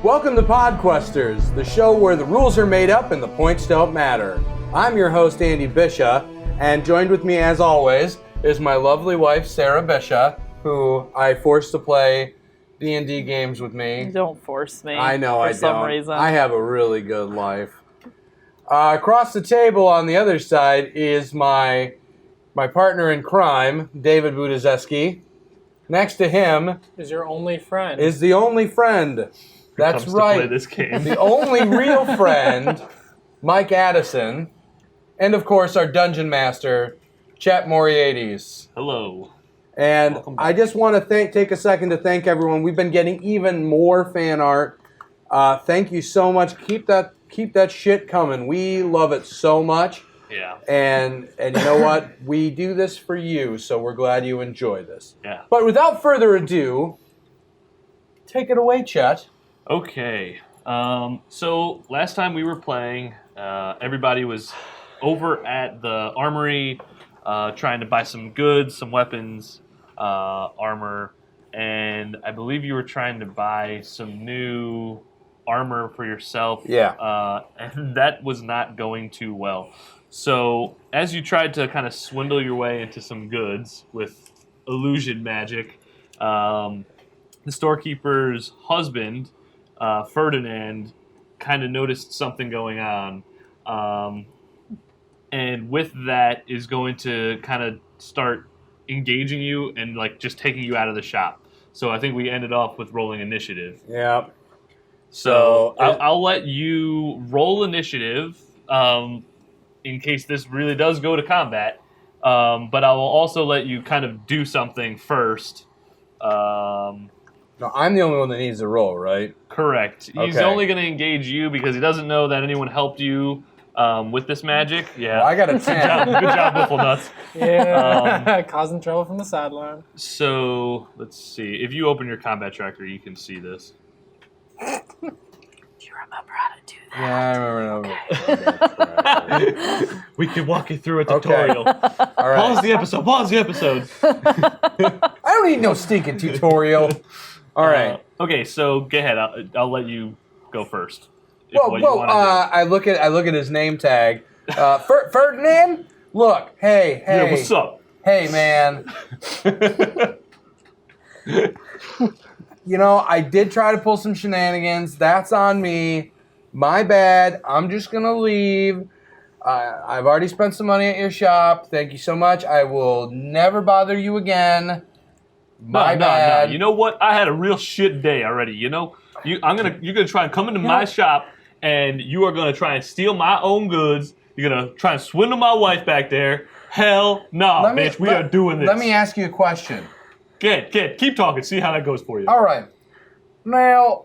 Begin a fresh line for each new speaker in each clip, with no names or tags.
Welcome to Podquesters, the show where the rules are made up and the points don't matter. I'm your host, Andy Bisha, and joined with me, as always, is my lovely wife, Sarah Bisha, who I forced to play D&D games with me.
Don't force me.
I know I don't.
For some reason.
I have a really good life. Across the table on the other side is my partner in crime, David Budizeski. Next to him
is your only friend.
Is the only friend. That's right.
To play this game.
The only real friend, Mike Addison, and of course our dungeon master, Chet Moriades.
Hello.
And I just want to take a second to thank everyone. We've been getting even more fan art. Thank you so much. Keep that shit coming. We love it so much.
Yeah.
And you know what? We do this for you, so we're glad you enjoy this.
Yeah.
But without further ado, take it away, Chet.
Okay. So last time we were playing, everybody was over at the armory trying to buy some goods, some weapons, armor, and I believe you were trying to buy some new armor for yourself.
Yeah.
And that was not going too well. So as you tried to kind of swindle your way into some goods with illusion magic, the storekeeper's husband, Ferdinand, kind of noticed something going on. And with that is going to kind of start engaging you and like just taking you out of the shop. So I think we ended off with rolling initiative.
Yeah.
So I'll let you roll initiative in case this really does go to combat. But I will also let you kind of do something first.
No, I'm the only one that needs to roll, right?
Correct. He's
Okay.
only going to engage you because he doesn't know that anyone helped you with this magic. Yeah.
Well, I got a 10.
Good job, Whifflenuts.
Yeah, causing trouble from the sideline.
So, let's see. If you open your combat tracker, you can see this.
Do you remember how to do that?
Yeah, I remember.
We can walk you through a tutorial.
All right.
Pause the episode. Pause the episode.
I don't need no stinking tutorial. All right.
Okay, so go ahead. I'll let you go first.
I look at his name tag. Ferdinand. Look, hey.
Yeah, what's up?
Hey, man. You know, I did try to pull some shenanigans. That's on me. My bad. I'm just gonna leave. I've already spent some money at your shop. Thank you so much. I will never bother you again. My bad.
No. You know what? I had a real shit day already. You know, you're gonna try and come into my shop, and you are gonna try and steal my own goods. You're gonna try and swindle my wife back there. Hell no, bitch. We are doing this.
Let me ask you a question.
Keep talking. See how that goes for you.
All right. Now,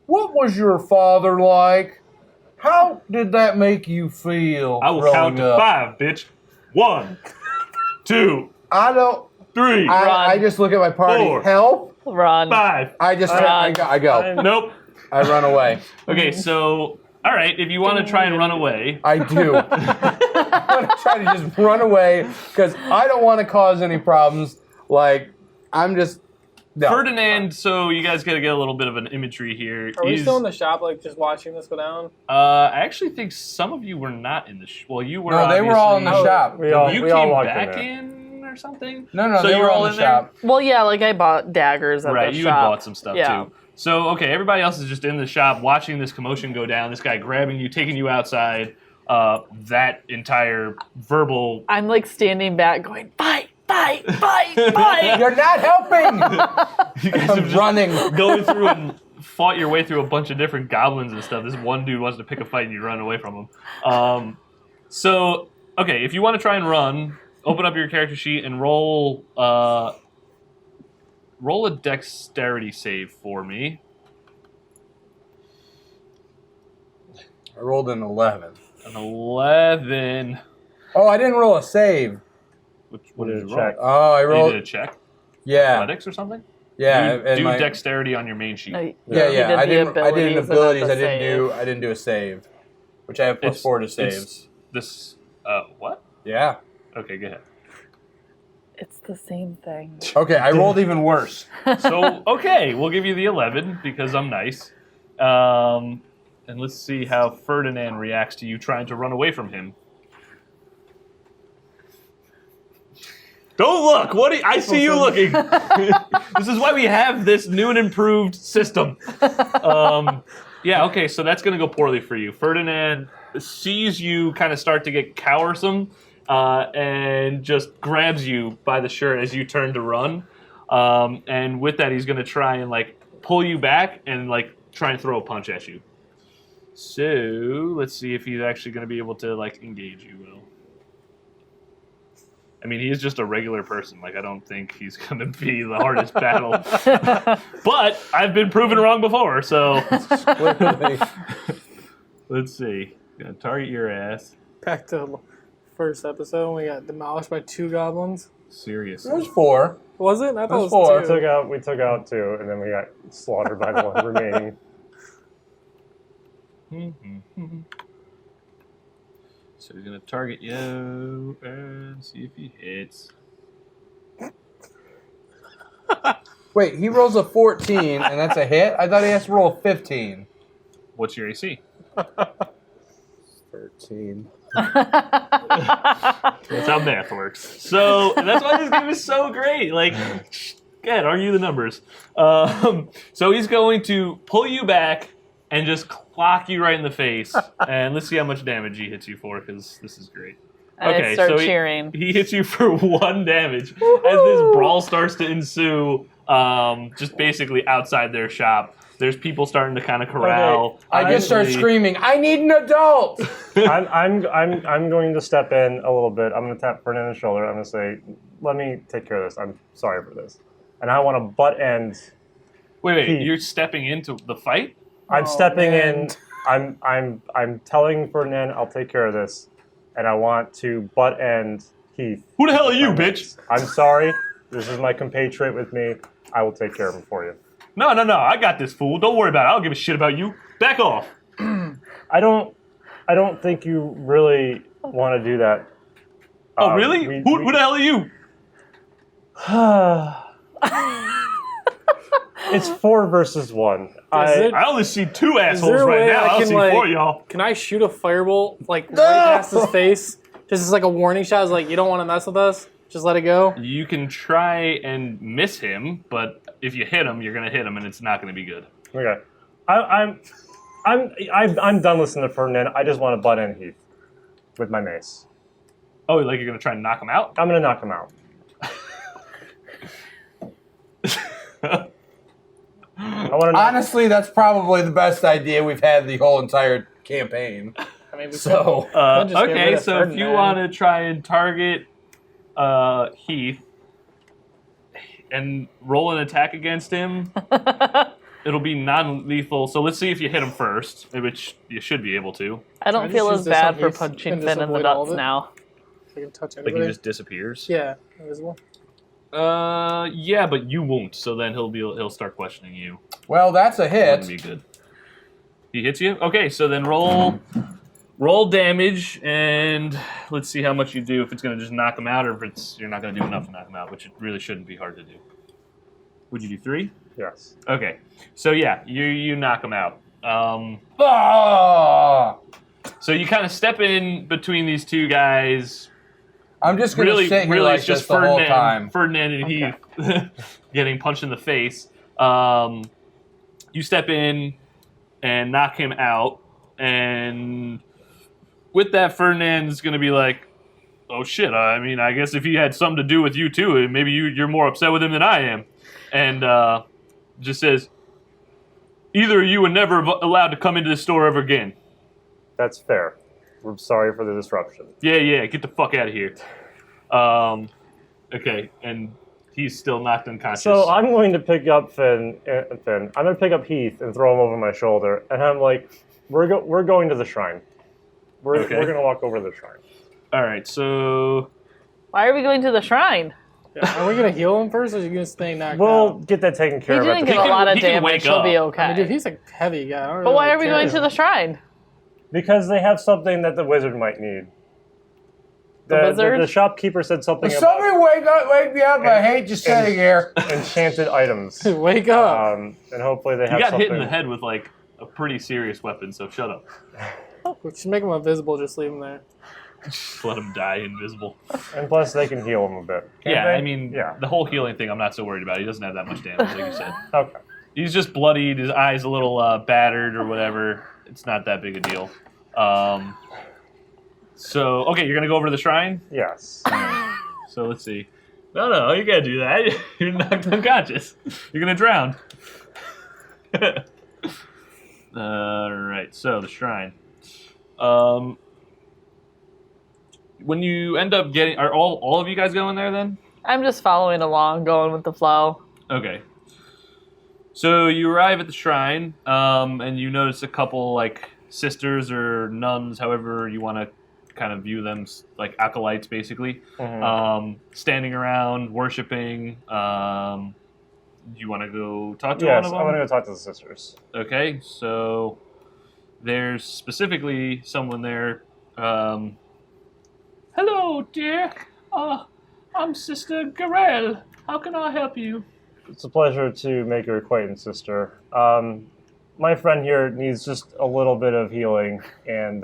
what was your father like? How did that make you feel?
I will count to 5, bitch. 1, 2.
I don't.
3.
I just look at my party.
4.
Help.
Run.
5.
I just.
Run.
I go.
Nope.
I run away.
Okay, so all right. If you want to try and run away,
I do. I'm gonna try to just run away because I don't want to cause any problems. Like I'm just. No.
Ferdinand. So you guys got to get a little bit of an imagery here.
Are we still in the shop, like just watching this go down?
I actually think some of you were not in the. Well, you were.
No, they were all in the
obviously-
shop.
You
we all
came
walked
back
in
in or something.
No,
so
they
you
were
were
all in the shop.
Well, yeah, like I bought daggers at
Right,
the
you
shop.
had bought some stuff
Yeah.
too. So, okay, everybody else is just in the shop watching this commotion go down, this guy grabbing you, taking you outside, that entire verbal...
I'm like standing back going, fight, fight, fight, fight.
You're not helping.
You guys have
I'm
just
running.
going through and fought your way through a bunch of different goblins and stuff. This one dude wants to pick a fight and you run away from him. So, okay, if you want to try and run, open up your character sheet and roll a dexterity save for me.
I rolled an 11.
An 11.
Oh, I didn't roll a save.
What did you roll?
check.
Oh, I
You
rolled.
did a check?
Yeah.
Athletics or something?
Yeah.
Do
and my-
dexterity on your main sheet.
No,
Yeah,
you did
I
the
didn't. I did an
abilities and
abilities.
not
I
the
didn't do a save, which I have plus
It's-
4 to
it's
saves.
This, what?
Yeah.
Okay, go ahead.
It's the same thing.
Okay, I rolled even worse.
So, okay, we'll give you the 11 because I'm nice. And let's see how Ferdinand reacts to you trying to run away from him. Don't look! I see you looking! This is why we have this new and improved system. Yeah, okay, so that's going to go poorly for you. Ferdinand sees you kind of start to get cowersome and just grabs you by the shirt as you turn to run. And with that, he's going to try and, like, pull you back and, like, try and throw a punch at you. So, let's see if he's actually going to be able to, like, engage you well. I mean, he is just a regular person. Like, I don't think he's going to be the hardest battle. But I've been proven wrong before, so. Let's see. Gonna target your ass.
Back to first episode when we got demolished by 2 goblins.
Seriously.
There's 4.
Was it? I thought it was
4.
2.
We took out 2, and then we got slaughtered by the one remaining.
So he's going to target you and see if he hits.
Wait, he rolls a 14, and that's a hit? I thought he has to roll a 15.
What's your AC?
13.
That's how math works. So that's why this game is so great. Like, go ahead, argue the numbers. So he's going to pull you back and just clock you right in the face. And let's see how much damage he hits you for, because this is great.
I start cheering.
He hits you for 1 damage. As this brawl starts to ensue, just basically outside their shop. There's people starting to kind of corral.
I just start screaming, I need an adult!
I'm going to step in a little bit. I'm going to tap Ferdinand on the shoulder. I'm going to say, let me take care of this. I'm sorry for this. And I want to butt end.
Wait,
Heath.
you're stepping into the fight?
I'm stepping in. I'm telling Ferdinand I'll take care of this, and I want to butt end Heath.
Who the hell are you, bitch?
I'm sorry. This is my compatriot with me. I will take care of him for you.
No, I got this, fool. Don't worry about it. I don't give a shit about you. Back off.
I don't think you really want to do that.
Oh, really? Who the hell are you?
It's 4 versus 1.
I only see 2 assholes
there a
right
way
now.
I
I don't
can,
see
like-
4 y'all.
Can I shoot a firebolt like right past his face? Just as like a warning shot. It's like, you don't want to mess with us. Just let it go.
You can try and miss him, but if you hit him, you're gonna hit him, and it's not gonna be good.
Okay. I'm done listening to Ferdinand. I just want to butt in Heath with my mace.
Oh, like you're gonna try and knock him out?
I'm gonna knock him out.
Honestly, that's probably the best idea we've had the whole entire campaign.
I mean, we
So,
could just get rid
Okay,
of
so if you
Ferdinand.
want to try and target Heath and roll an attack against him, it'll be non-lethal. So let's see if you hit him first, which you should be able to.
I don't
I
feel
just
as
use this
bad
on
for
Heath
punching
and just
Finn in the
avoid all
nuts
of it?
now.
I can touch
Like
anybody.
he just disappears.
Yeah, invisible.
Yeah, but you won't. So then he'll start questioning you.
well, that's a
That wouldn't
hit.
be good. He hits you? Okay, so then roll damage, and let's see how much you do. If it's going to just knock him out, or if you're not going to do enough to knock him out, which it really shouldn't be hard to do. Would you do 3?
Yes.
Okay, so yeah, you knock him out.
Ah!
So you kind of step in between these 2 guys.
I'm just going to sit here
Really,
like
it's
this
just
the whole time.
Ferdinand and Heath getting punched in the face. You step in and knock him out, and with that, Ferdinand's going to be like, "Oh shit! I mean, I guess if he had something to do with you too, maybe you're more upset with him than I am." And just says, "Either of you are never allowed to come into the store ever again."
That's fair. We're sorry for the disruption.
Yeah, get the fuck out of here. Okay, and he's still knocked unconscious.
So I'm going to pick up Finn. I'm going to pick up Heath and throw him over my shoulder, and I'm like, "We're going to the shrine. We're going to walk over to the shrine."
All right, so
Why are we going to the shrine?
Yeah, are we gonna heal him first, or is he gonna stay knocked
We'll
out?
get that taken
He
care of.
didn't
at the
get a
can-
lot of
he can
damage.
wake
He'll be
up.
okay.
I mean, dude, he's a heavy guy. I don't
But
really
why are we
care.
going to the shrine?
Because they have something that the wizard might need.
The wizard?
The shopkeeper said something
Will
about
somebody wake me up? I hate just sitting here.
enchanted items.
Wake up!
And hopefully they
you
have
got
something.
hit in the head with like a pretty serious weapon, so shut up.
We should make him invisible. Just leave him there.
Just let him die invisible.
And plus, they can heal him a bit. Can't they?
I mean, the whole healing thing I'm not so worried about. He doesn't have that much damage, like you said.
Okay.
He's just bloodied, his eye's a little battered or whatever. It's not that big a deal. So, okay, you're going to go over to the shrine?
Yes.
So let's see. No, you can't do that. You're knocked unconscious. You're going to drown. Alright, so the shrine. When you end up getting... Are all of you guys going there then?
I'm just following along, going with the flow.
Okay. So you arrive at the shrine, and you notice a couple, like, sisters or nuns, however you want to kind of view them, like acolytes, basically, standing around, worshiping. You want to go talk to one of them?
Yes, I want to go talk to the sisters.
Okay, so there's specifically someone there. Hello, dear. I'm Sister Garel. How can I help you?
It's a pleasure to make your acquaintance, sister. My friend here needs just a little bit of healing, and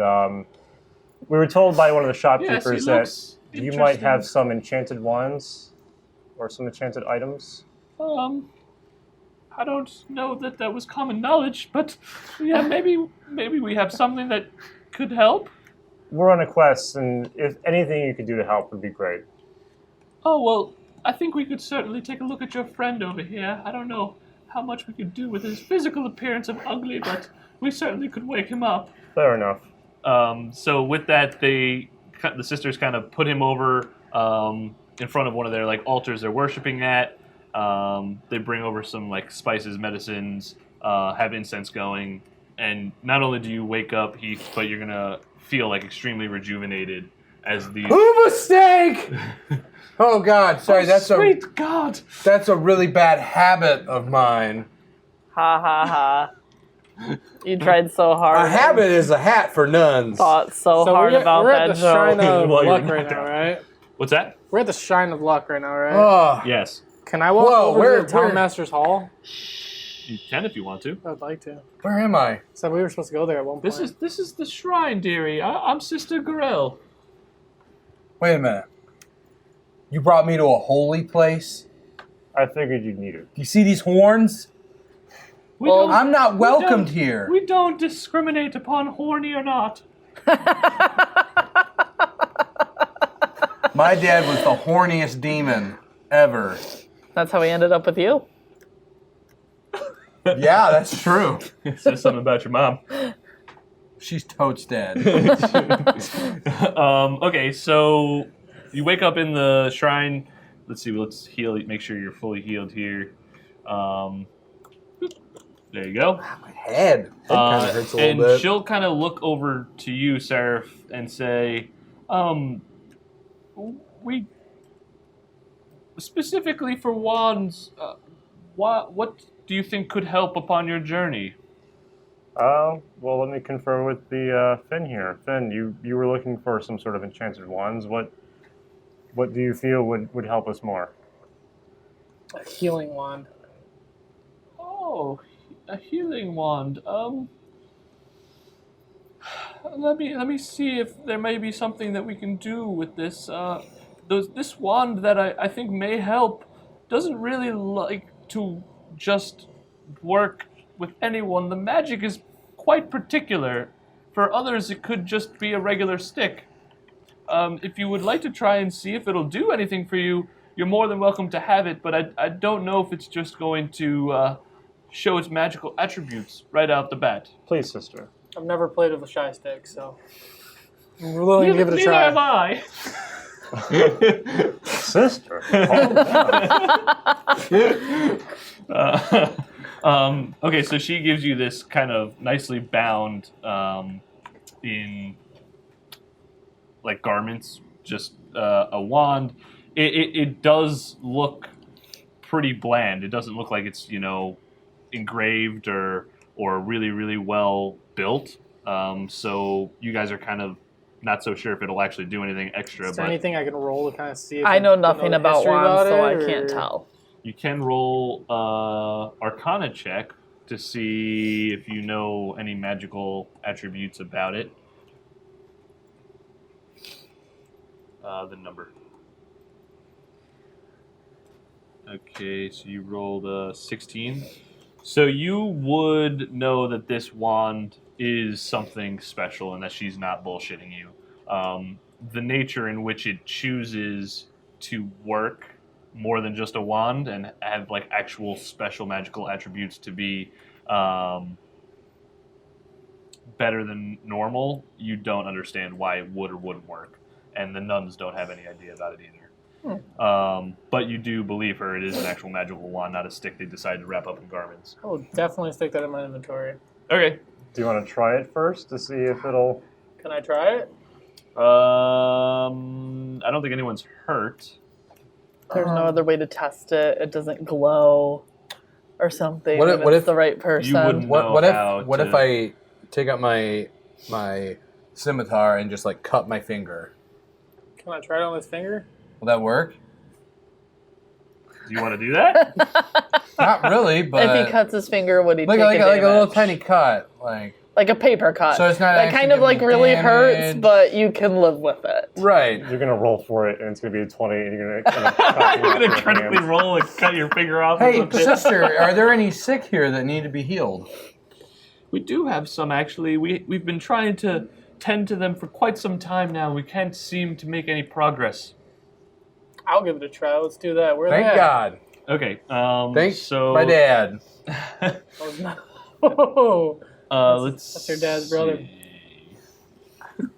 we were told by one of the shopkeepers that you might have some enchanted wands or some enchanted items.
I don't know that was common knowledge, but yeah, maybe we have something that could help.
We're on a quest, and if anything you could do to help would be great.
Oh, well, I think we could certainly take a look at your friend over here. I don't know how much we could do with his physical appearance of ugly, but we certainly could wake him up.
Fair enough.
So with that, the sisters kind of put him over in front of one of their like altars they're worshiping at. They bring over some like spices, medicines, have incense going, and not only do you wake up, Heath, but you're gonna feel like extremely rejuvenated as the
Mistake! Oh God, sorry.
sweet God.
That's a really bad habit of mine.
Ha ha ha. You tried so hard.
A habit is a hat for nuns.
Thought so hard about
we're
that
at the
joke.
Shrine of
While you're
Luck right now, right?
What's that?
We're at the Shrine of Luck right now, right?
Oh,
Yes,
Can I walk
Whoa,
over
where-
to the Town
where-
Master's Hall?
you can if you want to.
I'd like to.
where am I?
Said we were supposed to go there at one point.
This is the shrine, dearie. I'm Sister Garel.
Wait a minute. You brought me to a holy place?
I figured you'd need it.
Do you see these horns?
Well,
I'm not welcomed here.
We don't discriminate upon horny or not.
My dad was the horniest demon ever.
That's how we ended up with you.
Yeah, that's true.
It says something about your mom.
She's totes dead.
Okay, so you wake up in the shrine. Let's see. Let's heal. Make sure you're fully healed here. There you go.
My head. It kind of hurts a little
And
bit.
she'll kind of look over to you, Seraph, and say, we specifically for wands. What do you think could help upon your journey?
Well, let me confer with the Finn here. Finn, you were looking for some sort of enchanted wands. What do you feel would help us more?
A healing wand.
Oh, a healing wand. Let me see if there may be something that we can do with this. This wand that I think may help doesn't really like to just work with anyone. The magic is quite particular. For others, it could just be a regular stick. If you would like to try and see if it'll do anything for you, you're more than welcome to have it, but I don't know if it's just going to show its magical attributes right out the bat.
Please, sister.
I've never played with a shy stick, so I'm willing to give it a
Neither
try.
have I.
Sister, calm down.
Okay, so she gives you this kind of nicely bound in like garments, just a wand. It does look pretty bland. It doesn't look like it's engraved or really really well built. So you guys are kind of not so sure if it'll actually do anything extra.
Is there
but
anything I can roll to kind of see if
I know nothing
the
about
history
wands, so I
it,
can't
or-
tell.
you can roll Arcana check to see if you know any magical attributes about it. The number. Okay, so you rolled a 16. So you would know that this wand is something special and that she's not bullshitting you. The nature in which it chooses to work more than just a wand and have like actual special magical attributes to be better than normal, you don't understand why it would or wouldn't work. And the nuns don't have any idea about it either. But you do believe her. It is an actual magical wand, not a stick they decided to wrap up in garments.
I will definitely stick that in my inventory.
Okay.
Do you want to try it first to see if it'll...
Can I try it?
I don't think anyone's hurt.
There's no other way to test it. It doesn't glow or something.
What
What if
if
it's the right person?
wouldn't-
What
how
if
to-
I take out my scimitar and just like cut my finger?
Can I try it on this finger?
Will that work?
Do you want to do that?
Not really, but
if he cuts his finger, would he
like
take
a little
damage?
tiny cut,
Like a paper cut.
So it's not
that
actually
kind of
gonna
like
be
really hurts,
damage.
but you can live with it.
right.
You're going to roll for it, and it's going to be a 20, and you're going to
You're going to critically roll and cut your finger off.
Hey,
with a bit.
sister, are there any sick here that need to be healed?
We do have some, actually. We've been trying to tend to them for quite some time now. We can't seem to make any progress.
I'll give it a try. Let's do that. Where
Thank
they at?
God.
Okay.
Thanks,
so
my dad.
Oh,
let's.
that's your dad's brother.
see.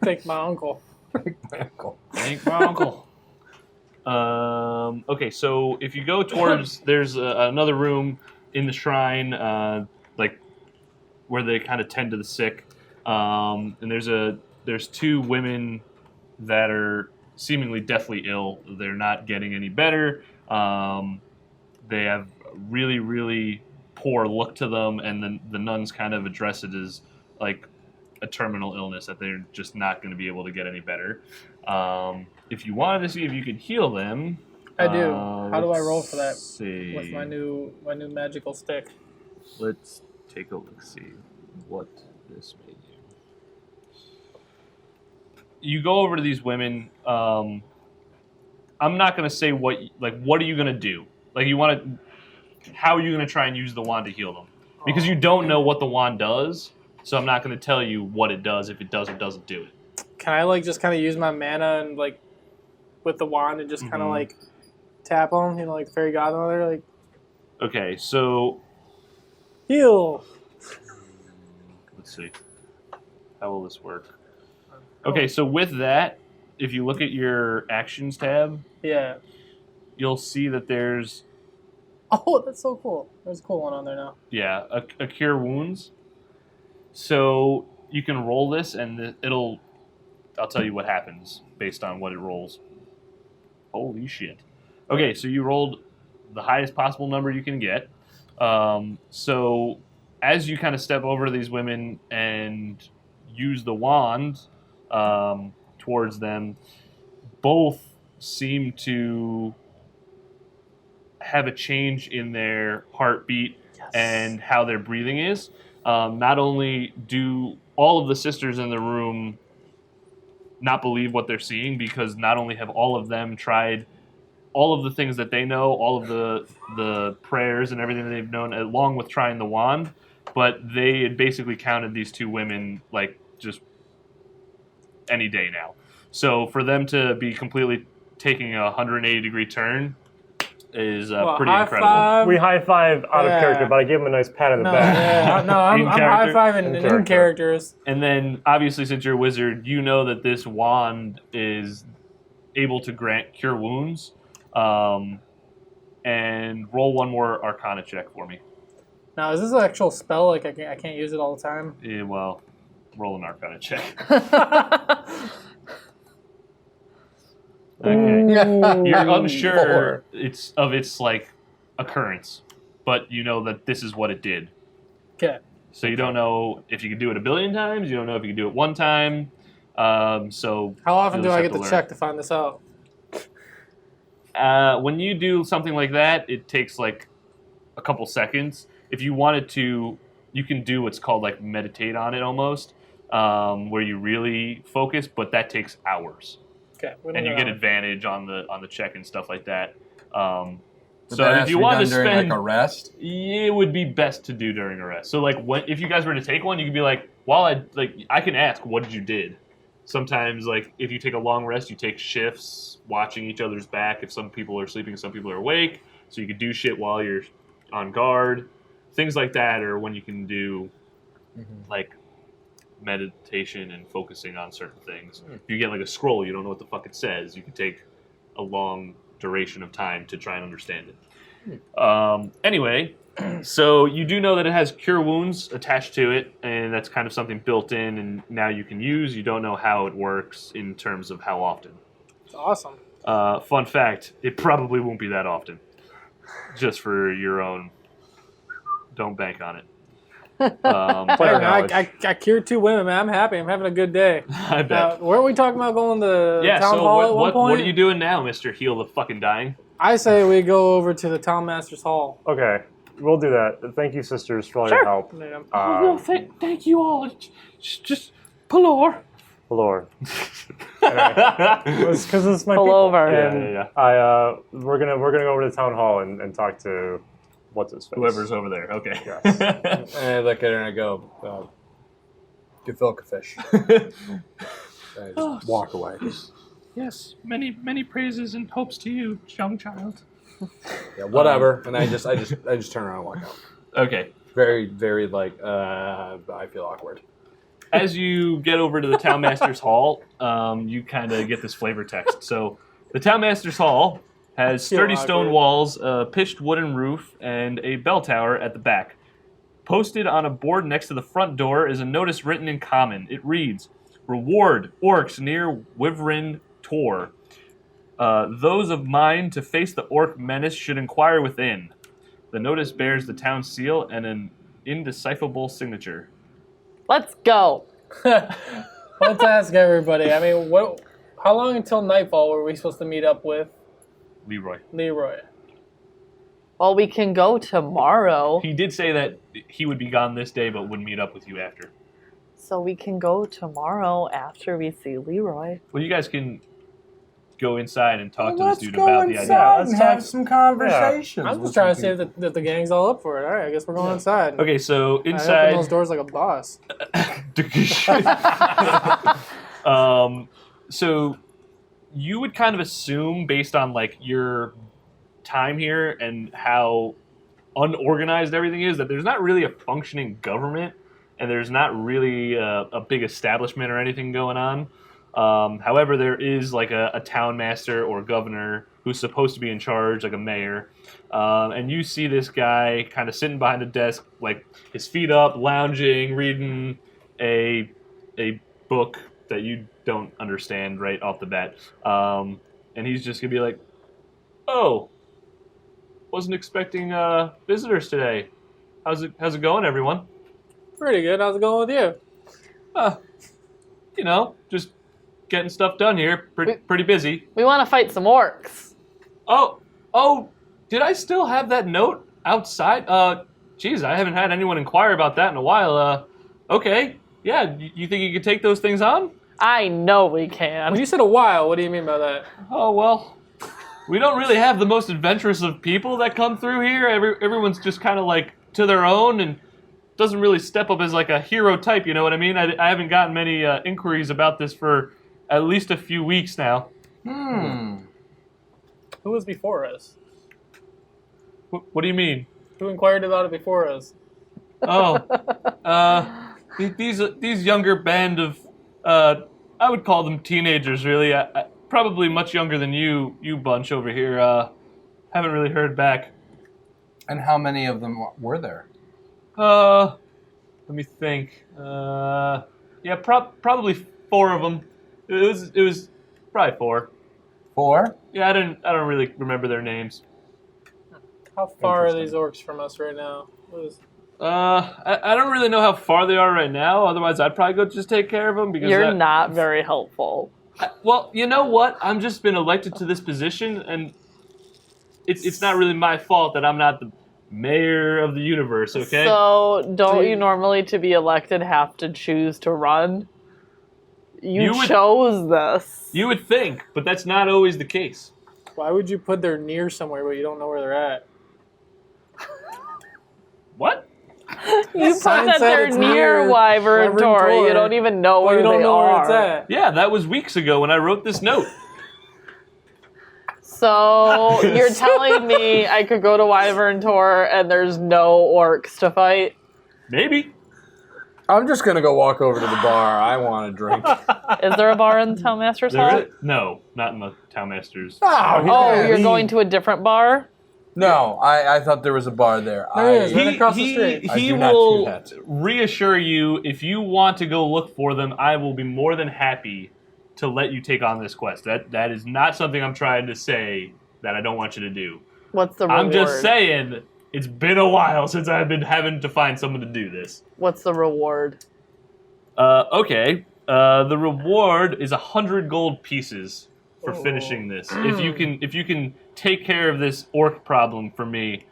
thank my uncle.
Thank my uncle. Okay, so if you go towards, there's another room in the shrine, like where they kind of tend to the sick, and there's two women that are seemingly deathly ill. They're not getting any better. They have really, really poor look to them, and then the nuns kind of address it as like a terminal illness that they're just not going to be able to get any better. If you wanted to see if you could heal them,
I do. How do I roll for that?
See.
With my new magical stick.
Let's take a look. See what this may do. You go over to these women. I'm not going to say what are you going to do? Like how are you going to try and use the wand to heal them? Because you don't know what the wand does, so I'm not going to tell you what it does if it does or doesn't do it.
Can I just kind of use my mana and with the wand and just kind of tap them, like fairy godmother,
Okay, so
heal.
let's see. How will this work? Okay, so with that, if you look at your actions tab,
Yeah.
you'll see that there's
Oh, that's so cool. There's a cool one on there now.
a cure wounds. So you can roll this, and I'll tell you what happens based on what it rolls. Holy shit. Okay, so you rolled the highest possible number you can get. So as you kind of step over to these women and use the wand towards them, both seem to have a change in their heartbeat and how their breathing is. Not only do all of the sisters in the room not believe what they're seeing, because not only have all of them tried all of the things that they know, all of the prayers and everything that they've known, along with trying the wand, but they had basically counted these two women just any day now. So for them to be completely taking a 180-degree turn is pretty
high
incredible.
Five.
We high five out of character, but I give him a nice pat on the back.
I'm
In
high
character?
fiving in characters.
And then, obviously, since you're a wizard, you know that this wand is able to grant cure wounds. And roll one more Arcana check for me.
Now, is this an actual spell? I can't use it all the time?
Yeah, well, roll an Arcana check. Okay. You're unsure its occurrence, but you know that this is what it did.
Okay.
So you don't know if you can do it a billion times. You don't know if you can do it one time. So
How often
you'll
do
just
I
have
get
to
to check to find this out?
When you do something like that, it takes a couple seconds. If you wanted to you can do what's called like meditate on it almost, where you really focus, but that takes hours,
Okay.
and you get advantage on the check and stuff like that.
But
So
that
if
has
you
to be
want to
done during,
spend,
like, a rest.
it would be best to do during a rest. So like if you guys were to take one, you could be like, I can ask, what did you did? Sometimes like if you take a long rest, you take shifts watching each other's back. If some people are sleeping, some people are awake, so you could do shit while you're on guard. Things like that, or when you can do like meditation and focusing on certain things. If you get like a scroll, you don't know what the fuck it says, you can take a long duration of time to try and understand it. Anyway, so you do know that it has cure wounds attached to it, and that's kind of something built in, and now you can use. You don't know how it works in terms of how often.
It's awesome.
Fun fact, it probably won't be that often. Just for your own, don't bank on it.
Player knowledge.
I cured 2 women, man. I'm happy. I'm having a good day.
I bet.
Weren't we talking about going to
Yeah,
town
so
hall at one point?
what are you doing now, Mr. Heal the fucking Dying?
I say we go over to the town master's hall.
Okay, we'll do that. Thank you, sisters, for all your help.
Yeah.
Thank you all. Just Palor.
Lord. Because it's my
Pull
people.
over.
And we're gonna go over to the town hall and talk to what's his face.
Whoever's over there. Okay.
Yes.
And I look at her and I go, gefilte fish. I just walk away.
Yes, many praises and hopes to you, young child.
Yeah, whatever. And I just turn around and walk out.
Okay.
Very, very I feel awkward.
As you get over to the Town Master's Hall, you kind of get this flavor text. So, the Town Master's Hall has sturdy stone walls, a pitched wooden roof, and a bell tower at the back. Posted on a board next to the front door is a notice written in common. It reads, "Reward orcs near Wyvern Tor. Those of mind to face the orc menace should inquire within." The notice bears the town seal and an indecipherable signature.
Let's go.
Let's ask everybody. I mean, how long until nightfall were we supposed to meet up with
Leroy.
Well, we can go tomorrow.
He did say that he would be gone this day, but would meet up with you after.
So we can go tomorrow after we see Leroy.
Well, you guys can go inside and talk to this
Let's
dude
go
about the
inside
idea.
Yeah,
and
let's
have
talk-
some conversations.
I'm
with
just trying to
some
see
people.
that the gang's all up for it. All right, I guess we're going inside.
Okay, so
I open
inside.
those doors like a boss.
So you would kind of assume, based on like your time here and how unorganized everything is, that there's not really a functioning government and there's not really a big establishment or anything going on. However, there is like a town master or governor who's supposed to be in charge, like a mayor. And you see this guy kind of sitting behind a desk, like his feet up, lounging, reading a book that you don't understand right off the bat. And he's just gonna be like, "Oh, wasn't expecting visitors today. How's it going, everyone?"
Pretty good. How's it going with you?
Just getting stuff done here. Pretty busy.
We want to fight some orcs.
Oh, did I still have that note outside? Geez, I haven't had anyone inquire about that in a while. Okay. Yeah, you think you could take those things on?
I know we can.
When you said a while, what do you mean by that?
Oh, well, we don't really have the most adventurous of people that come through here. Everyone's just kind of like to their own and doesn't really step up as like a hero type, you know what I mean? I haven't gotten many inquiries about this for at least a few weeks now.
Who was before us?
What do you mean?
Who inquired about it before us?
These younger band of, I would call them teenagers, really. Probably much younger than you bunch over here. Haven't really heard back.
And how many of them were there?
Let me think. Yeah, probably 4 of them. It was probably 4.
4?
Yeah, I don't really remember their names.
How far are these orcs from us right now?
I don't really know how far they are right now. Otherwise, I'd probably go just take care of them because
You're not very helpful.
Well, you know what? I'm just been elected to this position, and it's not really my fault that I'm not the mayor of the universe, okay?
So, don't you normally, to be elected, have to choose to run? You chose this.
You would think, but that's not always the case.
Why would you put their near somewhere, but you don't know where they're at?
What?
You put
Sign
that
said
they're
it's
near Wyvern Tor.
Tor.
You don't even know where
you don't
they
know
are.
where it's at.
Yeah, that was weeks ago when I wrote this note.
So, you're telling me I could go to Wyvern Tor and there's no orcs to fight?
Maybe.
I'm just gonna go walk over to the bar. I want a drink.
Is there a bar in the Townmaster's Hall?
There is no, not in the Townmaster's.
Oh, you're going to a different bar?
No, I thought there was a bar there.
There is, right across the street.
I
He
do not do
will
that.
reassure you if you want to go look for them. I will be more than happy to let you take on this quest. That is not something I'm trying to say that I don't want you to do.
What's the reward?
I'm just saying it's been a while since I've been having to find someone to do this.
What's the reward?
Okay. The reward is 100 gold pieces for finishing this. If you can take care of this orc problem for me,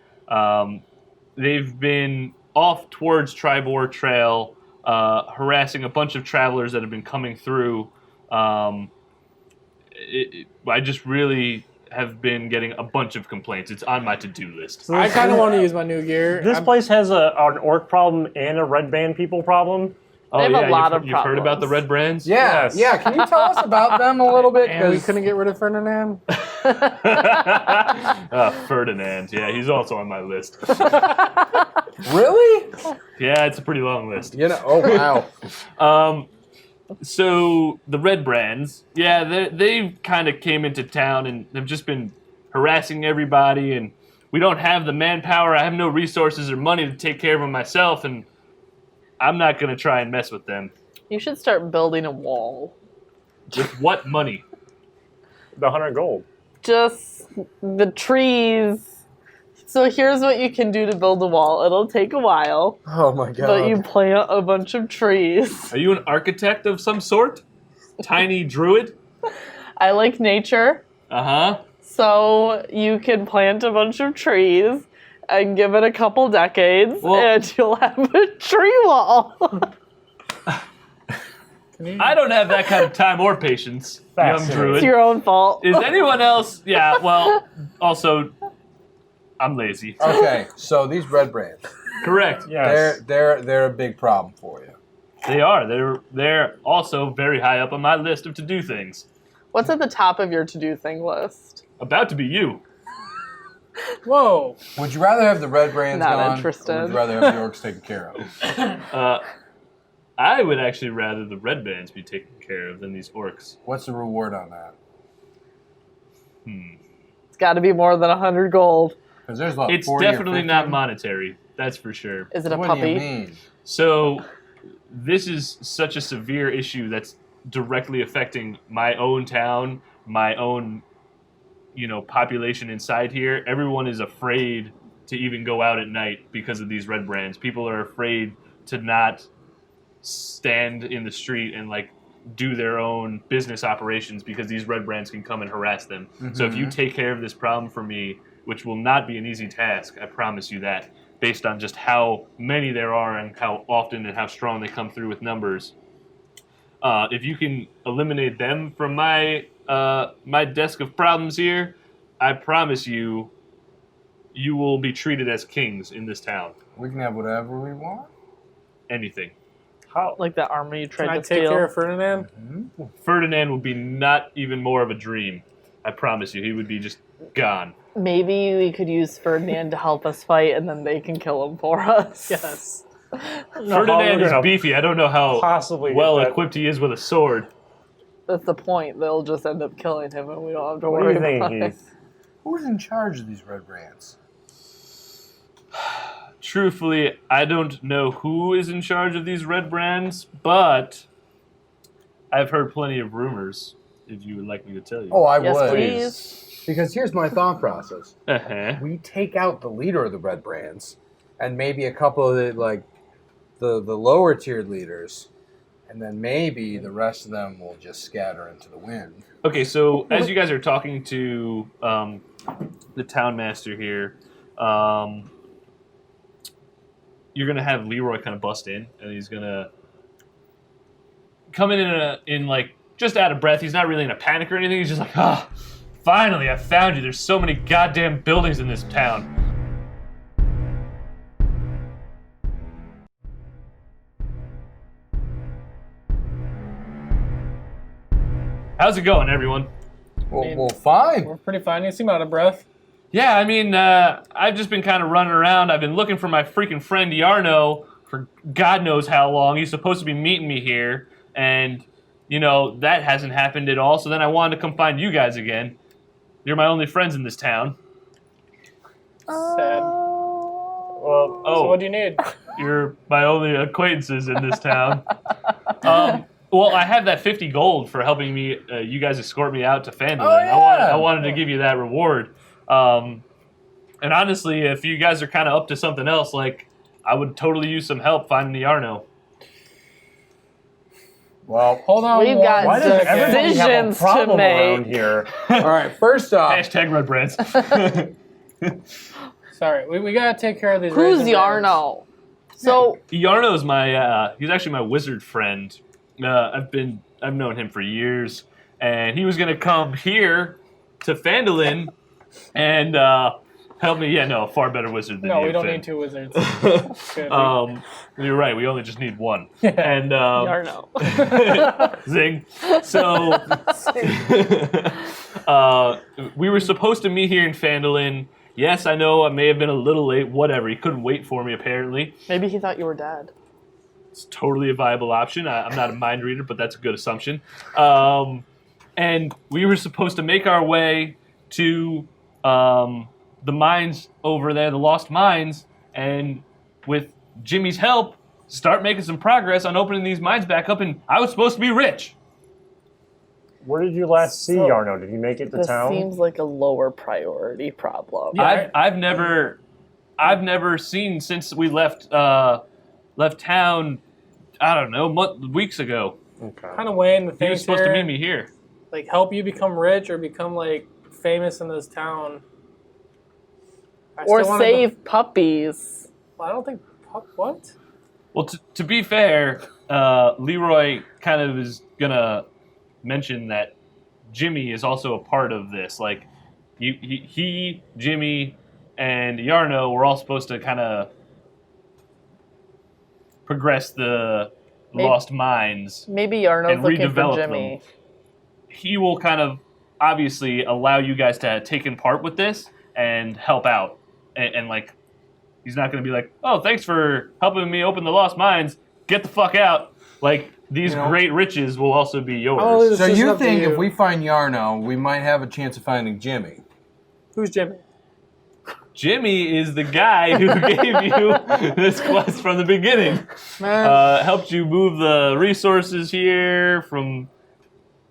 they've been off towards Tribor Trail, harassing a bunch of travelers that have been coming through. I just really have been getting a bunch of complaints. It's on my to-do list.
I kind of want to use my new gear.
This place has an orc problem and a red band people problem.
They have a lot of
you've heard about the
problems.
red brands?
Yeah,
Yes.
yeah. Can you tell us about them a little bit?
And we
'Cause-
couldn't get rid of Ferdinand.
Ferdinand. Yeah, he's also on my list.
Really?
Yeah, it's a pretty long list.
You know? Oh wow.
So the red brands, yeah, they kind of came into town and have just been harassing everybody, and we don't have the manpower. I have no resources or money to take care of them myself, and I'm not going to try and mess with them.
You should start building a wall.
With what money?
The 100 gold.
Just the trees. So here's what you can do to build a wall. It'll take a while,
Oh my god.
but you plant a bunch of trees.
Are you an architect of some sort? Tiny druid?
I like nature,
Uh-huh.
so you can plant a bunch of trees and give it a couple decades,
Well-
and you'll have a tree wall.
I don't have that kind of time or patience, young
Fascinating.
druid.
It's your own fault.
Is anyone else? Yeah, well, also, I'm lazy.
Okay, so these red brands,
Correct.
Yes.
they're a big problem for you.
They are. They're also very high up on my list of to-do things.
What's at the top of your to-do thing list?
About to be you.
Whoa.
Would you rather have the red brands
Not
gone,
interested.
or would you rather have the orcs taken care of?
I would actually rather the red bands be taken care of than these orcs.
What's the reward on that?
It's got to be more than 100 gold.
Because there's like
It's
40 or
definitely
50.
not monetary. That's for sure.
Is it a
What
puppy?
do you mean?
So this is such a severe issue that's directly affecting my own town, my own, population inside here. Everyone is afraid to even go out at night because of these red brands. People are afraid to not stand in the street and do their own business operations because these red brands can come and harass them. So if you take care of this problem for me, which will not be an easy task, I promise you that, based on just how many there are and how often and how strong they come through with numbers. If you can eliminate them from my my desk of problems here, I promise you, you will be treated as kings in this town.
We can have whatever we want.
Anything.
How?
Like that armor you tried
Can I
to
take
steal?
care of Ferdinand?
Ferdinand will be not even more of a dream. I promise you, he would be just gone.
Maybe we could use Ferdinand to help us fight, and then they can kill him for us.
Yes.
Ferdinand is beefy. I don't know how
possibly
well
get that-
equipped he is with a sword.
That's the point. They'll just end up killing him, and we don't have to
What do
worry
you think,
about it.
Heath?
Who's in charge of these red brands?
Truthfully, I don't know who is in charge of these red brands, but I've heard plenty of rumors, if you would like me to tell you.
Oh, I
Yes,
would.
please.
Because here's my thought process.
Uh-huh.
We take out the leader of the red brands, and maybe a couple of the lower tiered leaders, and then maybe the rest of them will just scatter into the wind.
Okay, so as you guys are talking to the town master here, you're gonna have Leroy kind of bust in, and he's gonna come in like just out of breath. He's not really in a panic or anything. He's just like, finally, I found you. There's so many goddamn buildings in this town. How's it going, everyone?
Well, fine.
We're pretty fine. You seem out of breath.
Yeah, I mean, I've just been kind of running around. I've been looking for my freaking friend Yarno for God knows how long. He's supposed to be meeting me here, and, that hasn't happened at all. So then I wanted to come find you guys again. You're my only friends in this town.
Sad.
Well,
So what do you need?
You're my only acquaintances in this town. Well, I have that 50 gold for helping me. You guys escort me out to Fandolin.
Oh, yeah.
I wanted to give you that reward. And honestly, if you guys are kind of up to something else, like, I would totally use some help finding the Yarno.
Well,
Hold on.
We've got
why does everybody have a
decisions to
problem around
make.
here?
all right. First off,
Hashtag Red Brands.
Sorry, we gotta take care of these.
Who's
raisin brands.
Yarno? So
Yarno's he's actually my wizard friend. I've known him for years, and he was gonna come here to Fandolin and help me. Yeah, no, a far better wizard than you.
No, we don't
Finn.
need two wizards. Good.
You're right. We only just need one. And
Yarno.
zing. So we were supposed to meet here in Fandolin. Yes, I know I may have been a little late. Whatever. He couldn't wait for me, apparently.
Maybe he thought you were dead.
It's totally a viable option. I'm not a mind reader, but that's a good assumption. And we were supposed to make our way to the mines over there, the Lost Mines, and with Jimmy's help, start making some progress on opening these mines back up, and I was supposed to be rich.
Where did you last see
So,
Yarno? Did he make it to
This
town?
seems like a lower priority problem.
Yeah.
I've never seen since we left town, I don't know, weeks ago.
Okay.
Kind of weighing the
He
things
was supposed
here,
to meet me here.
like help you become rich or become like famous in this town. I
Or
still wanna
save puppies.
Well, I don't think what?
Well, to be fair, Leroy kind of is gonna mention that Jimmy is also a part of this. Like, he Jimmy, and Yarno were all supposed to kind of progress the Lost Mines.
Maybe Yarno's
And
looking for
redevelop
Jimmy.
He will kind of obviously allow you guys to take in part with this and help out. And like, he's not going to be like, oh, thanks for helping me open the Lost Mines. Get the fuck out. Like, these great riches will also be yours.
Oh,
so
It's
you
up to
think
you.
if we find Yarno, we might have a chance of finding Jimmy?
Who's Jimmy?
Jimmy is the guy who gave you this quest from the beginning. Helped you move the resources here from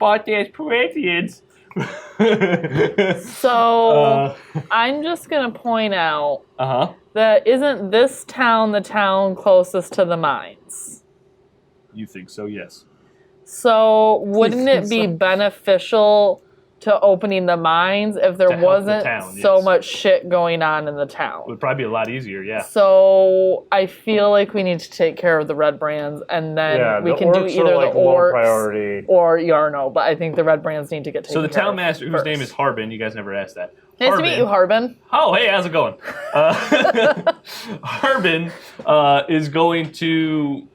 Podquesters.
So I'm just gonna point out that isn't this town the town closest to the mines?
You think so, yes.
So wouldn't it be beneficial to opening the mines if there
To help the
wasn't
town,
so
yes.
much shit going on in the
It
town?
would probably be a lot easier, yeah.
So I feel like we need to take care of the red brands, and then
Yeah,
we
the
can do
orcs
either
are like
the
low
orcs
priority.
or Yarno. But I think the red brands need to get taken
So the
care
town
of
master, whose
first.
name is Harbin, you guys never asked that.
Nice to meet you, Harbin.
Oh, hey, how's it going? Harbin is going to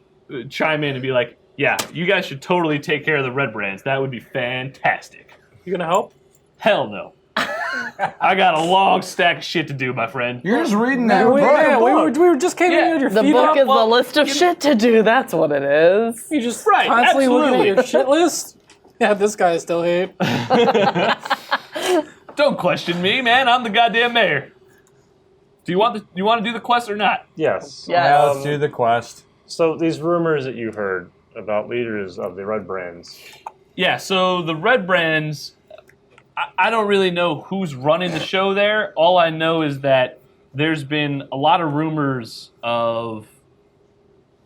chime in and be like, yeah, you guys should totally take care of the red brands. That would be fantastic.
You gonna help?
Hell no. I got a long stack of shit to do, my friend.
You're just reading that book.
we were just came in with your
The
feet
book
up.
is the list of shit to do. That's what it is.
You just
Right,
constantly looking
absolutely.
at your shit list. Yeah, this guy I still hate.
Don't question me, man. I'm the goddamn mayor. Do you want to do the quest or not?
Yes.
Yeah.
Let's do the quest.
So these rumors that you heard about leaders of the Red Brands.
Yeah, so the Red Brands, I don't really know who's running the show there. All I know is that there's been a lot of rumors of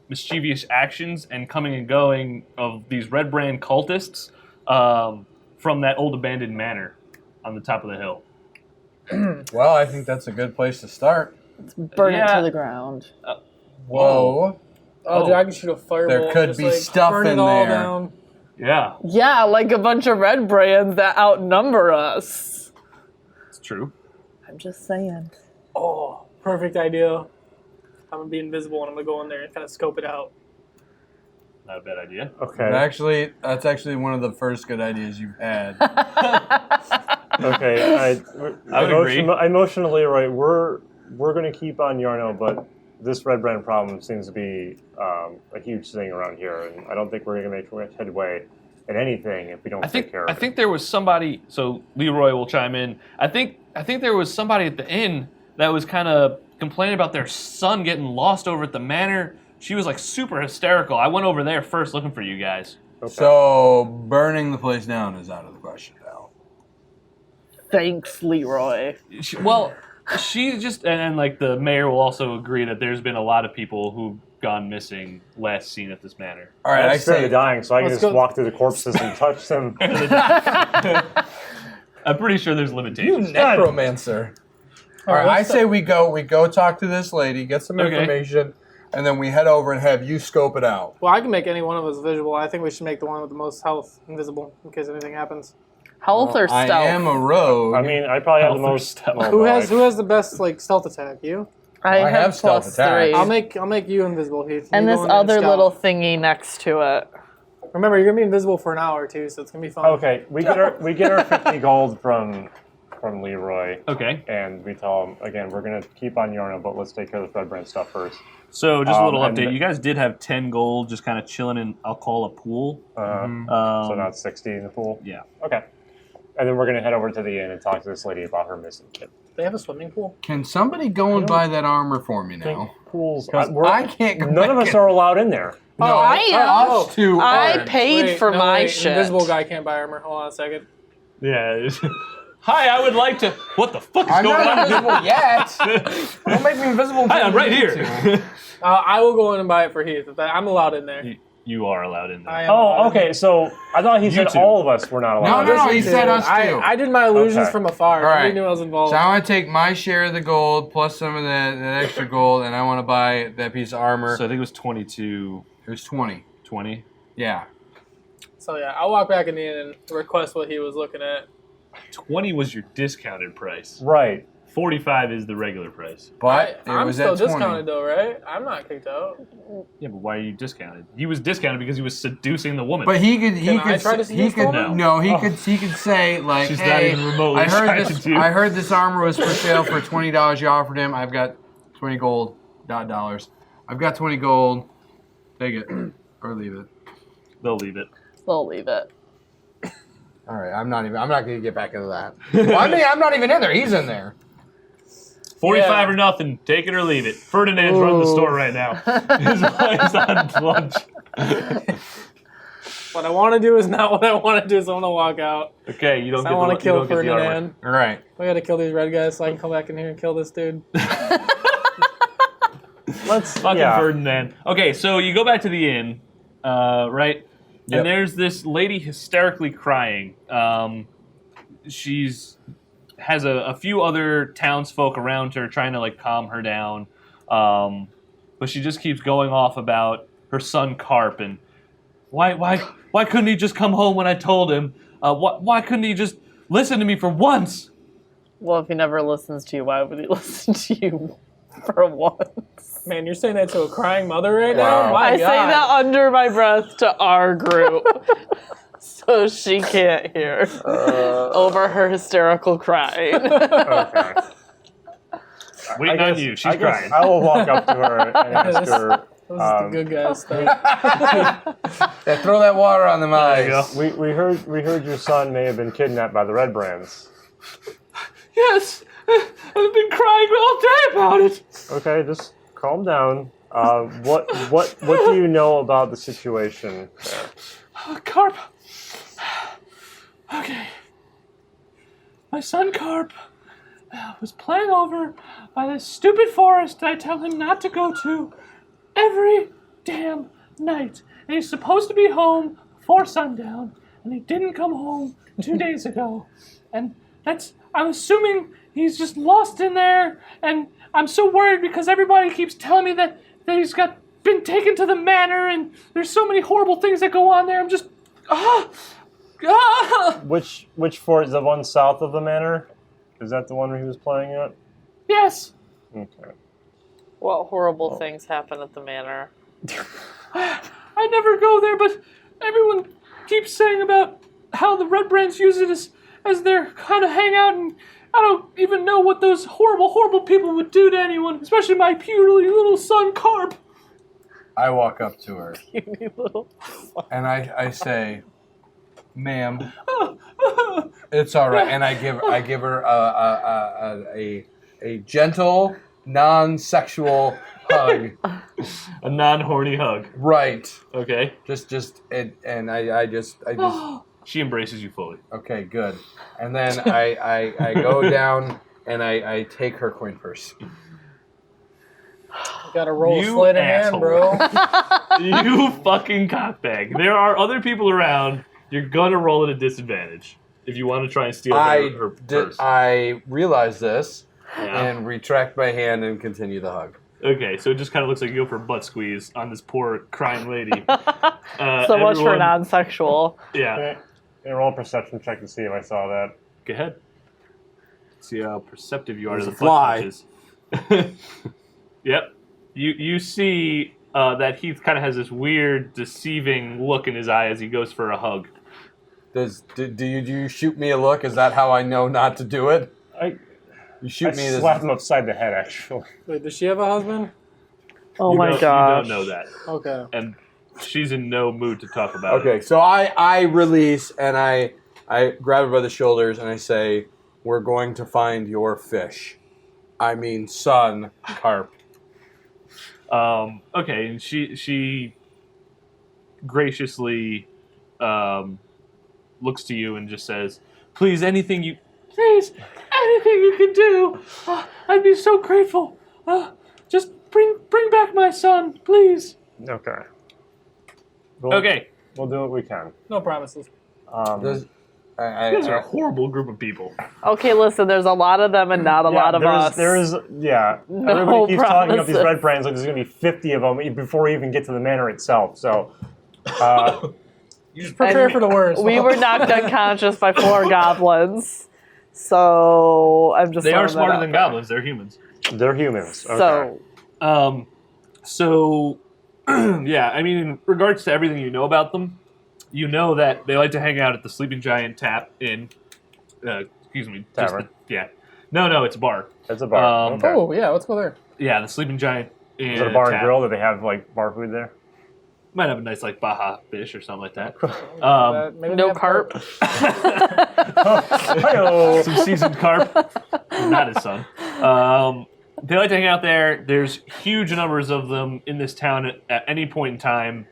mischievous actions and coming and going of these Red Brand cultists from that old abandoned manor on the top of the hill.
Well, I think that's a good place to start.
Burn it
Yeah.
to the ground.
Whoa.
Oh, dude, I can shoot a fireball.
There could
just,
be stuff
burn
in
it all
there.
down.
Yeah,
Yeah, like a bunch of red brands that outnumber us.
it's true.
I'm just saying.
Oh, perfect idea. I'm going to be invisible and I'm going to go in there and kind of scope it out.
Not a bad idea.
Okay.
That's actually one of the first good ideas you've had.
Okay.
I would agree.
Emotionally, right? We're going to keep on Yarno, but this red brand problem seems to be a huge thing around here, and I don't think we're going to make much headway in anything if we don't take care of it.
I think there was somebody. So Leroy will chime in. I think there was somebody at the inn that was kind of complaining about their son getting lost over at the manor. She was like super hysterical. I went over there first looking for you guys.
Okay.
So burning the place down is out of the question now.
Thanks, Leroy.
She just and like the mayor will also agree that there's been a lot of people who've gone missing last seen at this manor.
All right,
I'm
I
scared
say
of dying, so I can
Let's
just
go.
walk through the corpses and touch them.
I'm pretty sure there's
you
limitations.
necromancer. All right, I say we go talk to this lady, get some
Okay.
information, and then we head over and have you scope it out.
Well, I can make any one of us visible. I think we should make the one with the most health invisible in case anything happens.
Health or stealth?
I am a rogue.
I mean, I probably have the
Health or
most.
stealth.
well,
Who
no,
has the best like stealth attack? You?
I have stealth
plus
attack.
3.
I'll make you invisible, Heath.
And
You
this
go in there
other
scout.
little thingy next to it.
Remember, you're gonna be invisible for an hour too, so it's gonna be fun.
Okay, we get our 50 gold from Leroy,
Okay.
and we tell him again we're gonna keep on Yarno, but let's take care of the red brand stuff first.
So just a little
and
update. You guys did have 10 gold just kind of chilling in, I'll call a pool.
So not 60 in the pool.
Yeah.
Okay. And then we're gonna head over to the inn and talk to this lady about her missing kid.
They have a swimming pool.
Can somebody go and buy that armor for me now?
Pools.
'Cause I can't go
None of
back
us
in.
are allowed in there.
No,
I am.
us two
I
aren't.
paid for my shit.
Invisible guy can't buy armor. Hold on a second.
Yeah. Hi, I would like to. What the fuck is
I'm
going
not
on?
invisible yet. Don't make me invisible.
Hi,
until
I'm
you
right
need
here.
to.
I will go in and buy it for Heath. I'm allowed in there.
You are allowed in there.
I am allowed
Oh,
in there.
okay. So I thought he said
two.
all of us were not allowed.
No,
Just
he
you
said
two.
us too.
I did my illusions
Okay.
from afar.
All right.
Nobody knew I was involved.
So I want to take my share of the gold plus some of that extra gold, and I want to buy that piece of armor.
So I think it was 22,
It was 20.
20.
Yeah.
So yeah, I'll walk back in the inn and request what he was looking at.
20 was your discounted price.
Right.
45 is the regular price.
But
I'm
it was
still
at 20.
discounted though, right? I'm not kicked out.
Yeah, but why are you discounted? He was discounted because he was seducing the woman.
But he could
I try to seduce the woman?
he could say like,
She's not
hey,
even remotely attracted to you.
I heard this armor was for sale for $20. You offered him. I've got 20 gold dollars. I've got 20 gold. Take it or leave it.
They'll leave it.
They'll leave it.
All right, I'm not going to get back into that. Well, I mean, I'm not even in there. He's in there.
45 or nothing. Take it or leave it. Ferdinand's running the store right now. His wife's on lunch.
What I want to do is not what I want to do, so I'm gonna walk out.
Okay, you don't
I
get
want
the,
to kill
you don't get the armor.
Ferdinand.
All right.
We gotta kill these red guys so I can come back in here and kill this dude.
Let's.
Fucking
Yeah.
Ferdinand. Okay, so you go back to the inn, right?
Yep.
And there's this lady hysterically crying. She's has a few other townsfolk around her trying to like calm her down, but she just keeps going off about her son Carp and why couldn't he just come home when I told him? Why couldn't he just listen to me for once?
Well, if he never listens to you, why would he listen to you for once?
Man, you're saying that to a crying mother right
Wow.
now? My
I
God.
say that under my breath to our group. So she can't hear over her hysterical crying.
Okay.
Waiting on you. She's
I guess
crying.
I will walk up to her and ask her.
This is the good guy stuff.
Yeah, throw that water on them
There you
eyes.
go.
We heard your son may have been kidnapped by the Red Brands.
Yes, I've been crying all day about it.
Okay, just calm down. What do you know about the situation there?
Carp. Okay. My son Carp was playing over by this stupid forest I tell him not to go to every damn night. And he's supposed to be home before sundown, and he didn't come home 2 days ago. And I'm assuming he's just lost in there, and I'm so worried because everybody keeps telling me that he's been taken to the manor, and there's so many horrible things that go on there. I'm just
Which fort is the one south of the manor? Is that the one where he was playing at?
Yes.
Okay.
What horrible things happen at the manor?
I never go there, but everyone keeps saying about how the Red Brands use it as their kind of hangout, and I don't even know what those horrible, horrible people would do to anyone, especially my puny little son, Carp.
I walk up to her
Puny little.
and I say, "Ma'am, it's all right." And I give her a gentle, non-sexual hug.
A non-horny hug.
Right.
Okay.
I just.
She embraces you fully.
Okay, good. And then I go down and I take her coin purse.
You gotta roll
You
a sleight of hand,
asshole.
bro.
You fucking cockbag. There are other people around. You're gonna roll at a disadvantage if you want to try and steal her purse.
I realize this
Yeah.
and retract my hand and continue the hug.
Okay, so it just kind of looks like you go for a butt squeeze on this poor crying lady.
So much for
everyone-
non-sexual.
Yeah.
Okay. And roll a perception check to see if I saw that.
Go ahead. See how perceptive you are
There's
to the
a fly.
butt punches. Yep. You see that Heath kind of has this weird, deceiving look in his eye as he goes for a hug.
Do you shoot me a look? Is that how I know not to do it? You shoot
I
me this.
slapped him upside the head, actually.
Wait, does she have a husband?
Oh
You
my
don't-
gosh.
You don't know that.
Okay.
And she's in no mood to talk about it.
Okay, so I release and I grab her by the shoulders and I say, "We're going to find your fish. I mean, son, Carp."
Okay, and she graciously looks to you and just says, please, anything you can do. I'd be so grateful. Just bring back my son, please.
Okay.
Okay.
We'll do what we can.
No promises.
Does-
You guys are a horrible group of people.
Okay, listen, there's a lot of them and not a lot of us.
Yeah.
No
Everybody keeps talking about these
promises.
red brands like there's going to be 50 of them before we even get to the manor itself. So,
You just prepare
And
for the worst.
We were knocked unconscious by 4 goblins. So I'm just
They are
throwing that
smarter
out
than
there.
goblins. They're humans.
they're humans. Okay.
So
Yeah, I mean, in regards to everything you know about them, you know that they like to hang out at the Sleeping Giant Tap Inn. Excuse me.
Tavern.
No, it's a bar.
It's a bar. Okay.
Oh, yeah, let's go there.
Yeah, the Sleeping Giant Inn.
Is it a bar and
Tap.
grill? Do they have like bar food there?
Might have a nice like Baja fish or something like that.
Maybe
no
they have
carp.
Hi-yo.
Some seasoned carp. Not his son. They like to hang out there. There's huge numbers of them in this town at any point in time.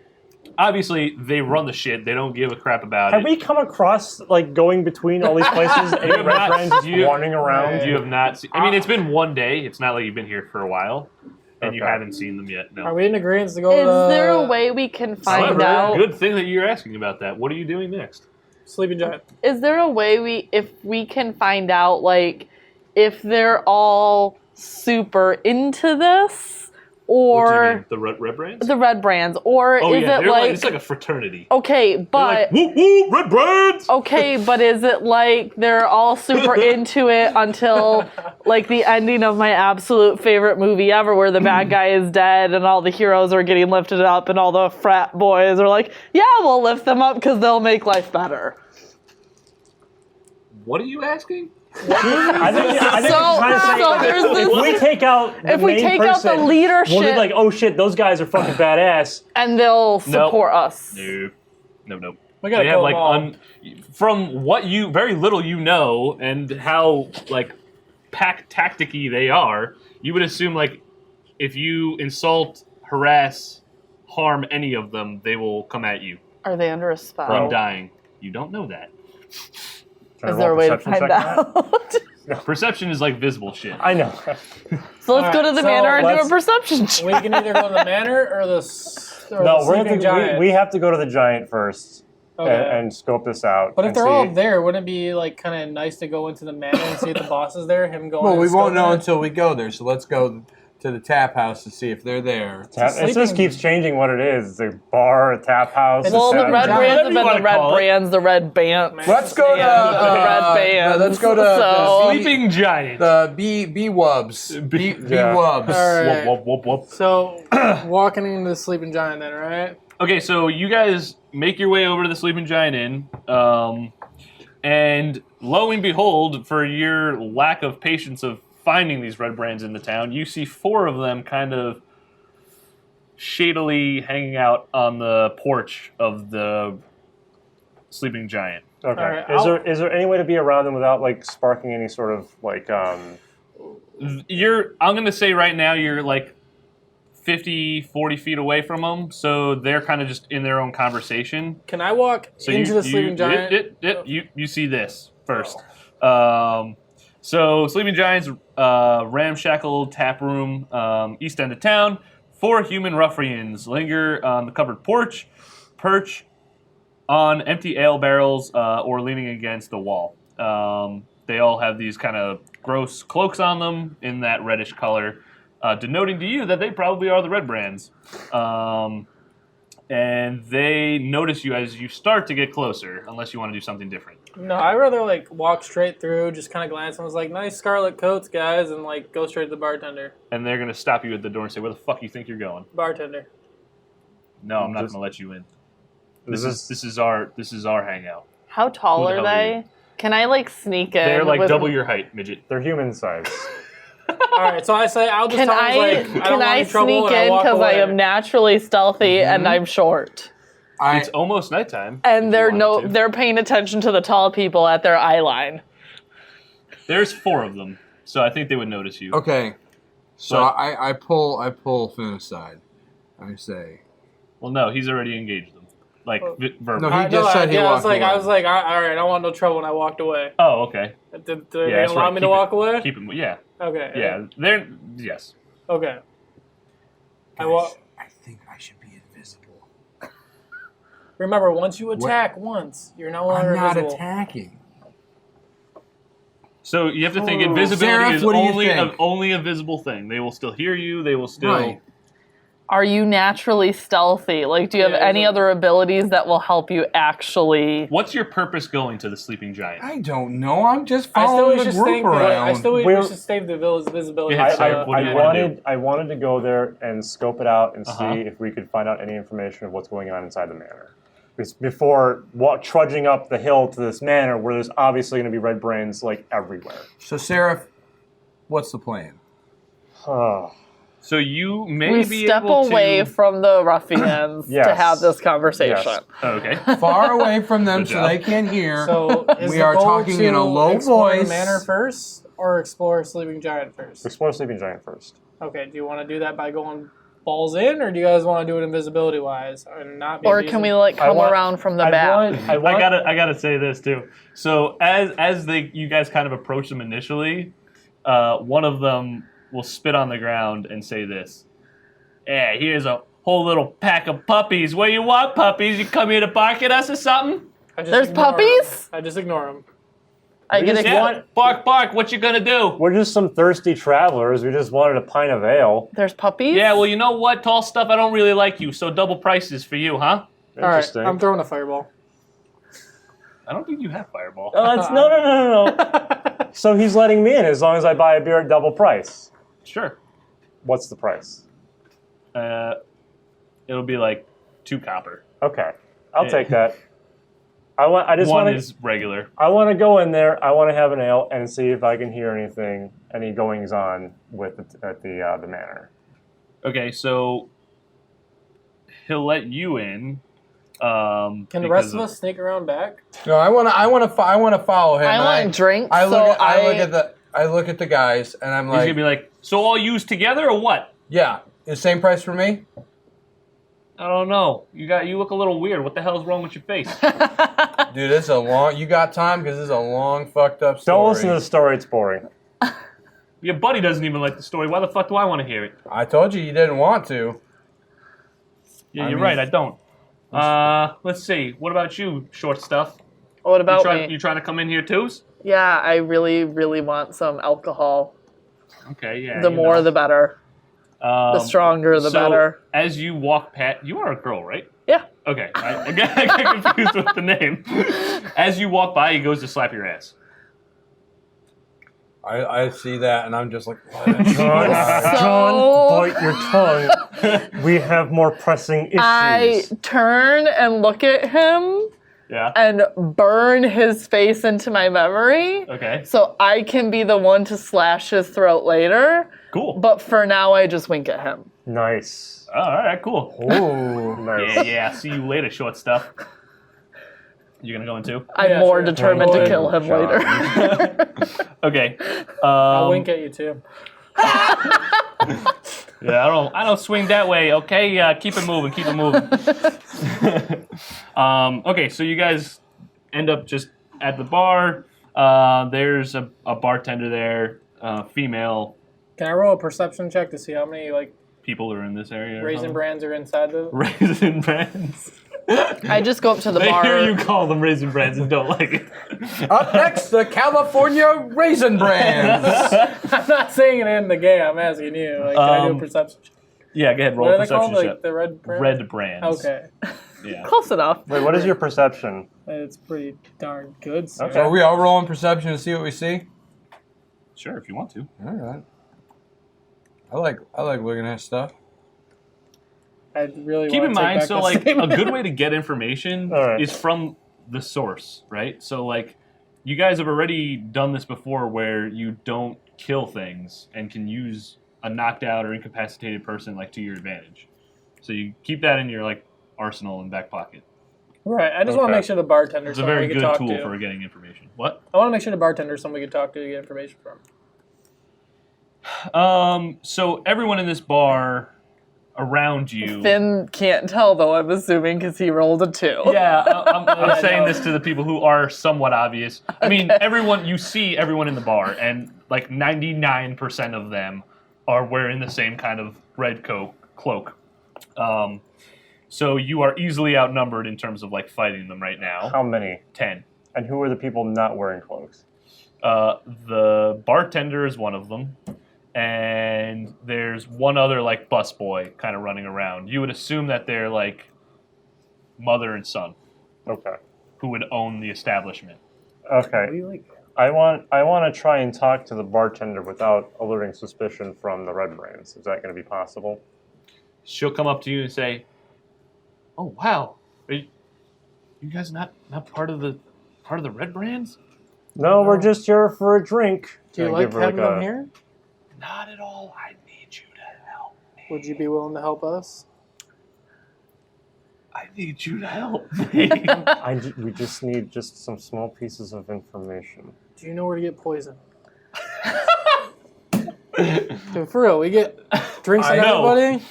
Obviously, they run the shit. They don't give a crap about
Have
it.
we come across like going between all these places and
have
red
not-
brands just
you-
wandering around?
You have not seen... I mean, it's been one day. It's not like you've been here for a while. And you
Okay.
haven't seen them yet, no.
Are we in agreement to go
Is
to
there a way we can find
However,
out?
good thing that you're asking about that. What are you doing next?
Sleeping Giant?
Is there a way if we can find out, like, if they're all super into this,
What do you
or
mean, the red brands?
the red brands, or
Oh
is
yeah,
it
they're
like
it's like a fraternity.
okay,
They're
but
like, woo woo, red brands!
okay, but is it like they're all super into it until like the ending of my absolute favorite movie ever, where the bad guy is dead and all the heroes are getting lifted up, and all the frat boys are like, yeah, we'll lift them up because they'll make life better.
What are you asking?
I think
So-
you're trying to say
so there's this-
if we take out the
If we
main
take out the
person,
leadership,
we'll be like, oh shit, those guys are fucking badass.
and they'll support us.
No.
We gotta
They
kill
have
them
like
all.
from what you very little you know and how like tacticky they are, you would assume like if you insult, harass, harm any of them, they will come at you.
Are they under a spell?
Undying. You don't know that.
Trying
Is
to
there a
roll
way to
perception
find
check on that?
out?
Perception is like visible shit.
I know.
So let's go to the
So
manor and do a
let's-
perception check.
We can either go to the manor or the
No,
Sleeping Giant.
we have to go to the giant first
Okay.
and scope this out.
But if
and
they're
see.
all there, wouldn't it be like kind of nice to go into the manor and see if the boss is there? Him going.
Well,
and
we won't
scoping
know
it?
until we go there. So let's go to the tap house to see if they're there.
It just keeps changing what it is. It's a bar, a tap house.
Well, the
tavern.
red brands have been the
wanna
red
call it.
brands, the red band.
Let's go to
the red bands.
let's go to
So-
Sleeping giant.
the B Wubs. B
Yeah.
Wubs.
All right.
Whoop, whoop, whoop, whoop.
So, walking into the sleeping giant then, right?
Okay, so you guys make your way over to the Sleeping Giant Inn, and lo and behold, for your lack of patience of finding these red brands in the town, you see 4 of them kind of shadily hanging out on the porch of the Sleeping Giant.
Okay.
All right,
Is there any way to be around them without like sparking any sort of like
I'm going to say right now you're like 50, 40 feet away from them, so they're kind of just in their own conversation.
Can I walk
So
into the sleeping giant?
You see this first. So Sleeping Giant's ramshackle tap room, east end of town. 4 human ruffians linger on the covered porch, perch on empty ale barrels or leaning against the wall. They all have these kind of gross cloaks on them in that reddish color, denoting to you that they probably are the red brands. And they notice you as you start to get closer, unless you want to do something different.
No, I'd rather like walk straight through, just kind of glance and was like, nice scarlet coats, guys, and like go straight to the bartender.
And they're going to stop you at the door and say, where the fuck you think you're going?
Bartender.
No, I'm not going to let you in. This is our hangout.
How tall
Who the
are
hell are
they? Can I like sneak in?
They're like
with-
double your height, midget.
they're human size.
All right, so I say I'll just
Can
tell him
I
like I don't
can
want
I
any trouble,
sneak
and I
in
walk
because I
away.
am naturally stealthy and I'm short?
It's almost nighttime.
And
if you wanted to.
they're paying attention to the tall people at their eye line.
There's 4 of them, so I think they would notice you.
Okay. So
But-
I pull Finn aside. I say,
Well, no, he's already engaged them, like verbally.
No, he just said he
I was
walked
like,
away.
I was like, all right, I don't want no trouble, and I walked away.
Oh, okay.
Did they
that's
allow
right.
me to
Keep
walk
it-
away?
Keep him. Yeah,
Okay.
yeah. They're yes.
Okay. I
guys,
walk.
I think I should be invisible.
Remember, once you attack once, you're no longer
I'm not
invisible.
attacking.
So you have to think
Oh.
invisibility
Seraph,
is
what do you
only
think?
only a visible thing. They will still hear you. They will still.
Right.
Are you naturally stealthy? Like, do you have
Yeah,
any
so-
other abilities that will help you actually?
What's your purpose going to the Sleeping Giant?
I don't know. I'm just
I still
following
wish
the
to
group
stay.
around.
I still wish
We're-
to stay the visibility.
Yeah,
I,
Sarah, what do you wanna do?
I wanted to go there and scope it out and
Uh-huh.
see if we could find out any information of what's going on inside the manor. Before trudging up the hill to this manor where there's obviously going to be red brains like everywhere.
So, Seraph, what's the plan?
Oh,
So you may
We
be
step
able
away
to.
from the ruffians to
Yes.
have this conversation.
Yes.
Okay.
Far away from them
Good
so
job.
they can't hear.
So is
We
the
are
goal
talking
to
in a low
explore
voice.
the manor first, or explore Sleeping Giant first?
explore Sleeping Giant first.
Okay. Do you want to do that by going balls in, or do you guys want to do it invisibility wise, and not? Be
Or can we like come around from the back?
I
I gotta say this too. So as you guys kind of approach them initially, one of them will spit on the ground and say this. Yeah, here's a whole little pack of puppies. What do you want, puppies? You come here to bark at us or something?
There's puppies?
I just ignore them.
I get
just
it.
Yeah, bark, bark. What you gonna do?
We're just some thirsty travelers. We just wanted a pint of ale.
There's puppies?
Yeah, well, you know what? Tall stuff, I don't really like you, so double prices for you, huh?
All right.
Interesting.
I'm throwing a fireball.
I don't think you have Fireball.
No. So he's letting me in as long as I buy a beer at double price.
Sure.
What's the price?
It'll be like 2 copper.
Okay, I'll take that. I
One
want
is regular.
I want to go in there. I want to have an ale and see if I can hear any goings on at the manor.
Okay, so he'll let you in.
Can the rest of us sneak around back?
No, I want to follow him.
I
and
want drinks,
I look
so
I look at the guys, and I'm
He's
like,
gonna be like, so all yous together or what?
yeah, the same price for me.
I don't know. You look a little weird. What the hell's wrong with your face?
Dude, it's a long. You got time because it's a long, fucked up story.
Don't listen to the story; it's boring.
Your buddy doesn't even like the story. Why the fuck do I want to hear it?
I told you didn't want to.
Yeah,
I
you're
mean-
right. I don't. Let's see. What about you, short stuff?
What about
You
me?
trying to come in here too?
Yeah, I really, really want some alcohol.
Okay, yeah.
The
you
more,
know.
the better. The stronger, the better.
As you walk past, you are a girl, right?
Yeah.
Okay, I get confused with the name. As you walk by, he goes to slap your ass.
I see that, and I'm just like,
John, bite your tongue. We have more pressing issues.
I turn and look at him
Yeah.
and burn his face into my memory.
Okay.
So I can be the one to slash his throat later.
Cool.
But for now, I just wink at him.
Nice.
Oh, all right. Cool.
Ooh, nice.
Yeah. See you later, short stuff. You gonna go in too?
I'm
Yeah,
more
sure.
determined to kill him
John.
later.
Okay.
I'll wink at you too.
Yeah, I don't swing that way. Okay, keep it moving. Keep it moving. Okay, so you guys end up just at the bar. There's a bartender there, female.
Can I roll a perception check to see how many like
People are in this area. or
raisin
something?
brands are inside the?
Raisin brands.
I just go up to the
They
bar.
hear you call them raisin brands and don't like it.
up next, the California Raisin Brands.
I'm not saying it in the game. I'm asking you. Like, can I do a perception check?
Yeah, go ahead. Roll
What
a
are they called?
perception
Like
check.
the red brand?
Red brands.
Okay.
Yeah.
Close enough.
Wait, what is your perception?
It's pretty darn good. So.
Okay.
Are we all rolling perception to see what we see?
Sure, if you want to.
All right. I like looking at stuff.
I really
Keep in
wanna take
mind,
back
so
that
like
statement.
a good way to get information
All right.
is from the source, right? So like you guys have already done this before where you don't kill things and can use a knocked out or incapacitated person like to your advantage. So you keep that in your like arsenal and back pocket.
Right. I just want to
Okay.
make sure the bartender's
It's a
someone
very
we can
good
talk
tool
to.
for getting information. What?
I want to make sure the bartender's someone we can talk to get information from.
So everyone in this bar around you.
Finn can't tell, though, I'm assuming, because he rolled a 2.
Yeah, I'm
Yeah,
saying
no.
this to the people who are somewhat obvious. I mean, you see everyone in the bar, and like 99% of them are wearing the same kind of red cloak. So you are easily outnumbered in terms of like fighting them right now.
How many?
10.
And who are the people not wearing cloaks?
The bartender is one of them, and there's one other like busboy kind of running around. You would assume that they're like mother and son
Okay.
who would own the establishment.
Okay. I want to try and talk to the bartender without alerting suspicion from the Red Brands. Is that going to be possible?
She'll come up to you and say, "Oh wow, are you guys not part of the Red Brands?"
No, we're just here for a drink.
Do you
I
like
give her,
having
like,
them
a-
here?
Not at all. I need you to help me.
Would you be willing to help us?
I need you to help me.
We just need just some small pieces of information.
Do you know where to get poison? Dude, for real, we get drinks and
I know.
everybody.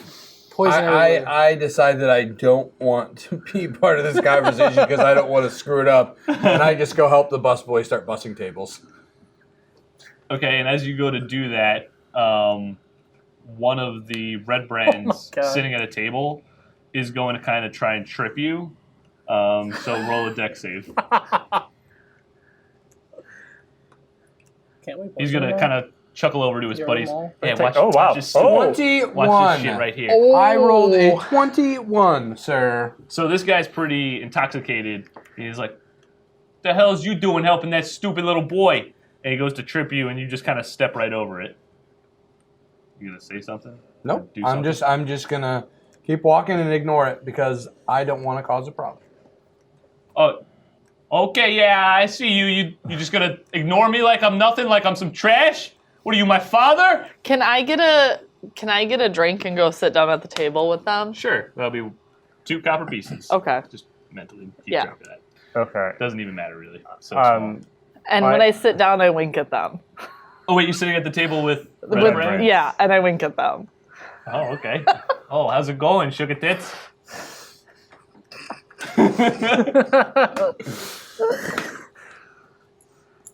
Poison everywhere.
I decide that I don't want to be part of this conversation because I don't want to screw it up, and I just go help the busboy start bussing tables.
Okay, and as you go to do that, one of the Red Brands
God.
sitting at a table is going to kind of try and trip you. So roll a dex save.
Can't we?
He's going to kind of chuckle over to his
You're
buddies.
them all?
Yeah,
Take-
watch,
oh, wow.
watch this,
Oh.
watch
21.
this shit right here.
I rolled a 21, sir.
So this guy's pretty intoxicated. He's like, "The hell's you doing helping that stupid little boy?" And he goes to trip you, and you just kind of step right over it. You gonna say something?
Nope.
Do
I'm just gonna keep walking and ignore it because I don't want to cause a problem.
Oh, okay, yeah, I see you. You just gonna ignore me like I'm nothing, like I'm some trash? What are you, my father?
Can I get a drink and go sit down at the table with them?
Sure, that'll be 2 copper pieces.
Okay.
Just mentally keep
Yeah.
track of that.
Okay.
Doesn't even matter really. So small.
And when I sit down, I wink at them.
Oh wait, you're sitting at the table with Red Brands?
Yeah, and I wink at them.
Oh, okay. Oh, how's it going, sugar tits?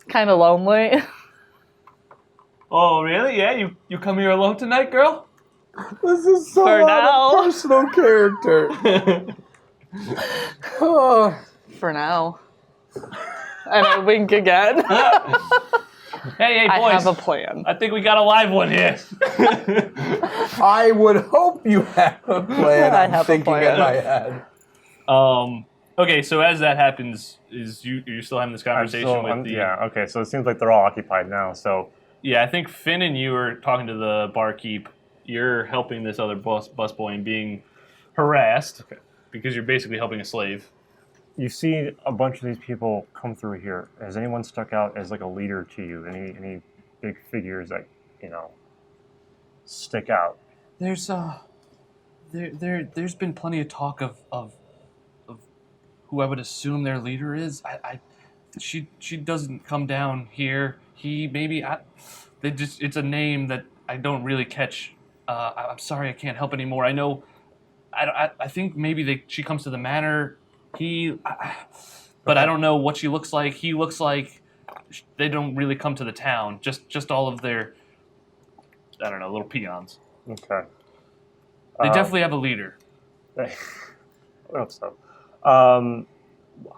Kind of lonely.
Oh, really? Yeah, you come here alone tonight, girl?
This is so
For
out
now.
of personal character. Oh.
For now. And I wink again.
Hey,
I
boys.
have a plan.
I think we got a live one here.
I would hope you have a plan.
I
I'm
have a
thinking
plan.
in my head.
Okay, so as that happens, is you're still having this conversation with the...
Yeah, okay, so it seems like they're all occupied now, so...
Yeah, I think Finn and you are talking to the barkeep. You're helping this other busboy and being harassed because you're basically helping a slave.
You see a bunch of these people come through here. Has anyone stuck out as like a leader to you? Any big figures that, stick out?
There's there's been plenty of talk of who I would assume their leader is. She doesn't come down here. It's a name that I don't really catch. I'm sorry, I can't help anymore. I know. I think maybe she comes to the manor. But I don't know what she looks like. He looks like they don't really come to the town. Just all of their, I don't know, little peons.
Okay.
They definitely have a leader.
I hope so.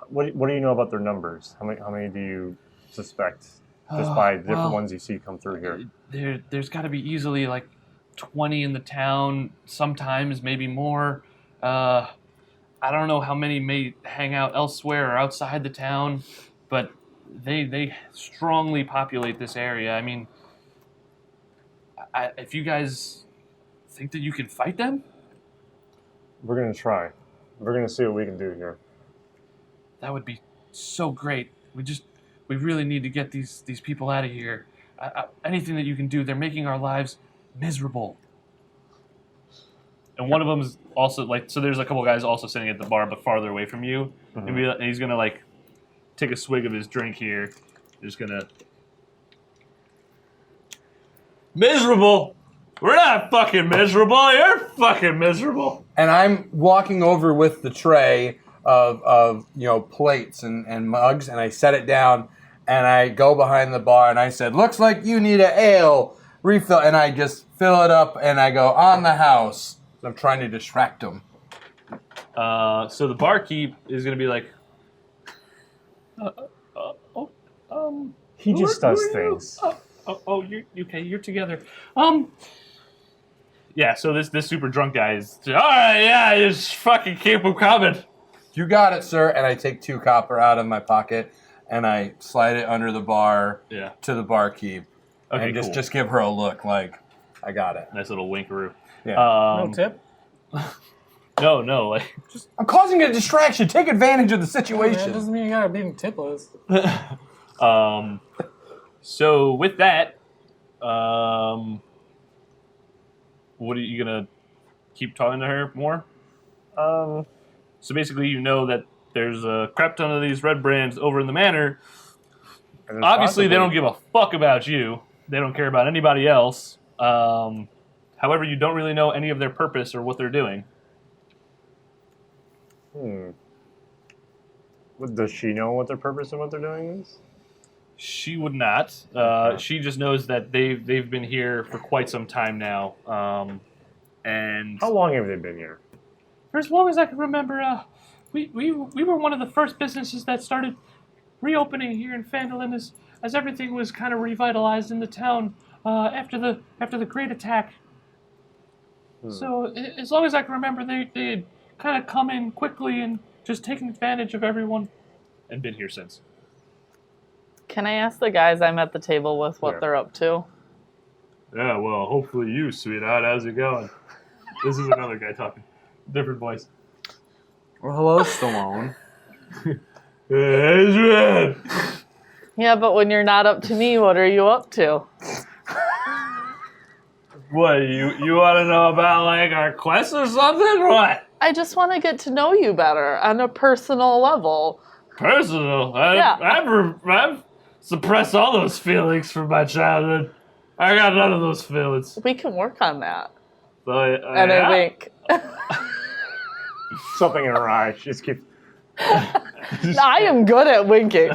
What do you know about their numbers? How many do you suspect just by the different ones you see come through here?
There's got to be easily like 20 in the town. Sometimes maybe more. I don't know how many may hang out elsewhere or outside the town, but they strongly populate this area. I mean, if you guys think that you can fight them,
We're gonna try. We're gonna see what we can do here.
that would be so great. We really need to get these people out of here. Anything that you can do, they're making our lives miserable.
And one of them's also so there's a couple guys also sitting at the bar but farther away from you.
Mm-hmm.
And he's gonna take a swig of his drink here. Just gonna... Miserable! We're not fucking miserable. You're fucking miserable.
And I'm walking over with the tray of plates and mugs, and I set it down, and I go behind the bar, and I said, "Looks like you need an ale refill," and I just fill it up, and I go, "On the house." I'm trying to distract him.
So the barkeep is gonna be like,
He just does things.
you okay? You're together. Yeah. So this super drunk guy is all right. Yeah, just fucking keep him coming.
You got it, sir. And I take 2 copper out of my pocket, and I slide it under the bar to the barkeep.
Okay,
and
cool.
just give her a look like, I got it.
Nice little winkaroo.
Yeah.
No tip?
No.
I'm causing a distraction. Take advantage of the
That
situation.
doesn't mean you gotta be tipless.
So with that, what are you gonna keep talking to her more? So basically, you know that there's a crap ton of these red brands over in the manor. Obviously, they don't give a fuck about you. They don't care about anybody else. However, you don't really know any of their purpose or what they're doing.
Does she know what their purpose and what they're doing is?
She would not. She just knows that they've been here for quite some time now. And
How long have they been here?
For as long as I can remember, we were one of the first businesses that started reopening here in Phandalin as everything was kind of revitalized in the town after the Great Attack. So as long as I can remember, they had kind of come in quickly and just taken advantage of everyone.
and been here since.
Can I ask the guys I'm at the table with what they're up to?
Yeah, well, hopefully you, sweetheart. How's it going? This is another guy talking. Different voice.
Well, hello, Stallone.
Hey, Adrian!
Yeah, but when you're not up to me, what are you up to?
What, you want to know about, like, our quest or something, or what?
I just want to get to know you better on a personal level.
Personal?
Yeah.
I've suppressed all those feelings from my childhood. I got none of those feelings.
We can work on that.
So,
And I wink.
Something in her eye. She just keeps.
I am good at winking.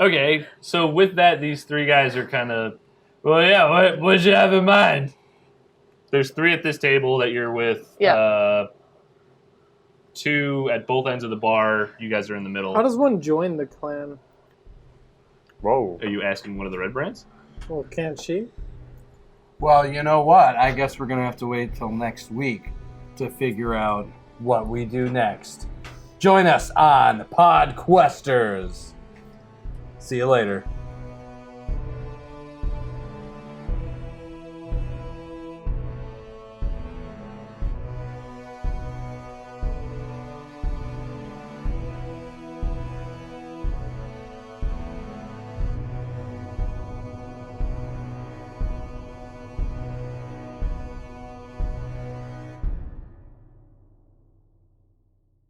Okay, so with that, these three guys are kind of, well, yeah, what'd you have in mind? There's three at this table that you're with.
Yeah.
Two at both ends of the bar. You guys are in the middle.
How does one join the clan?
Whoa.
Are you asking one of the red brands?
Well, can't she?
Well, you know what? I guess we're going to have to wait till next week to figure out what we do next. Join us on Podquesters. See you later.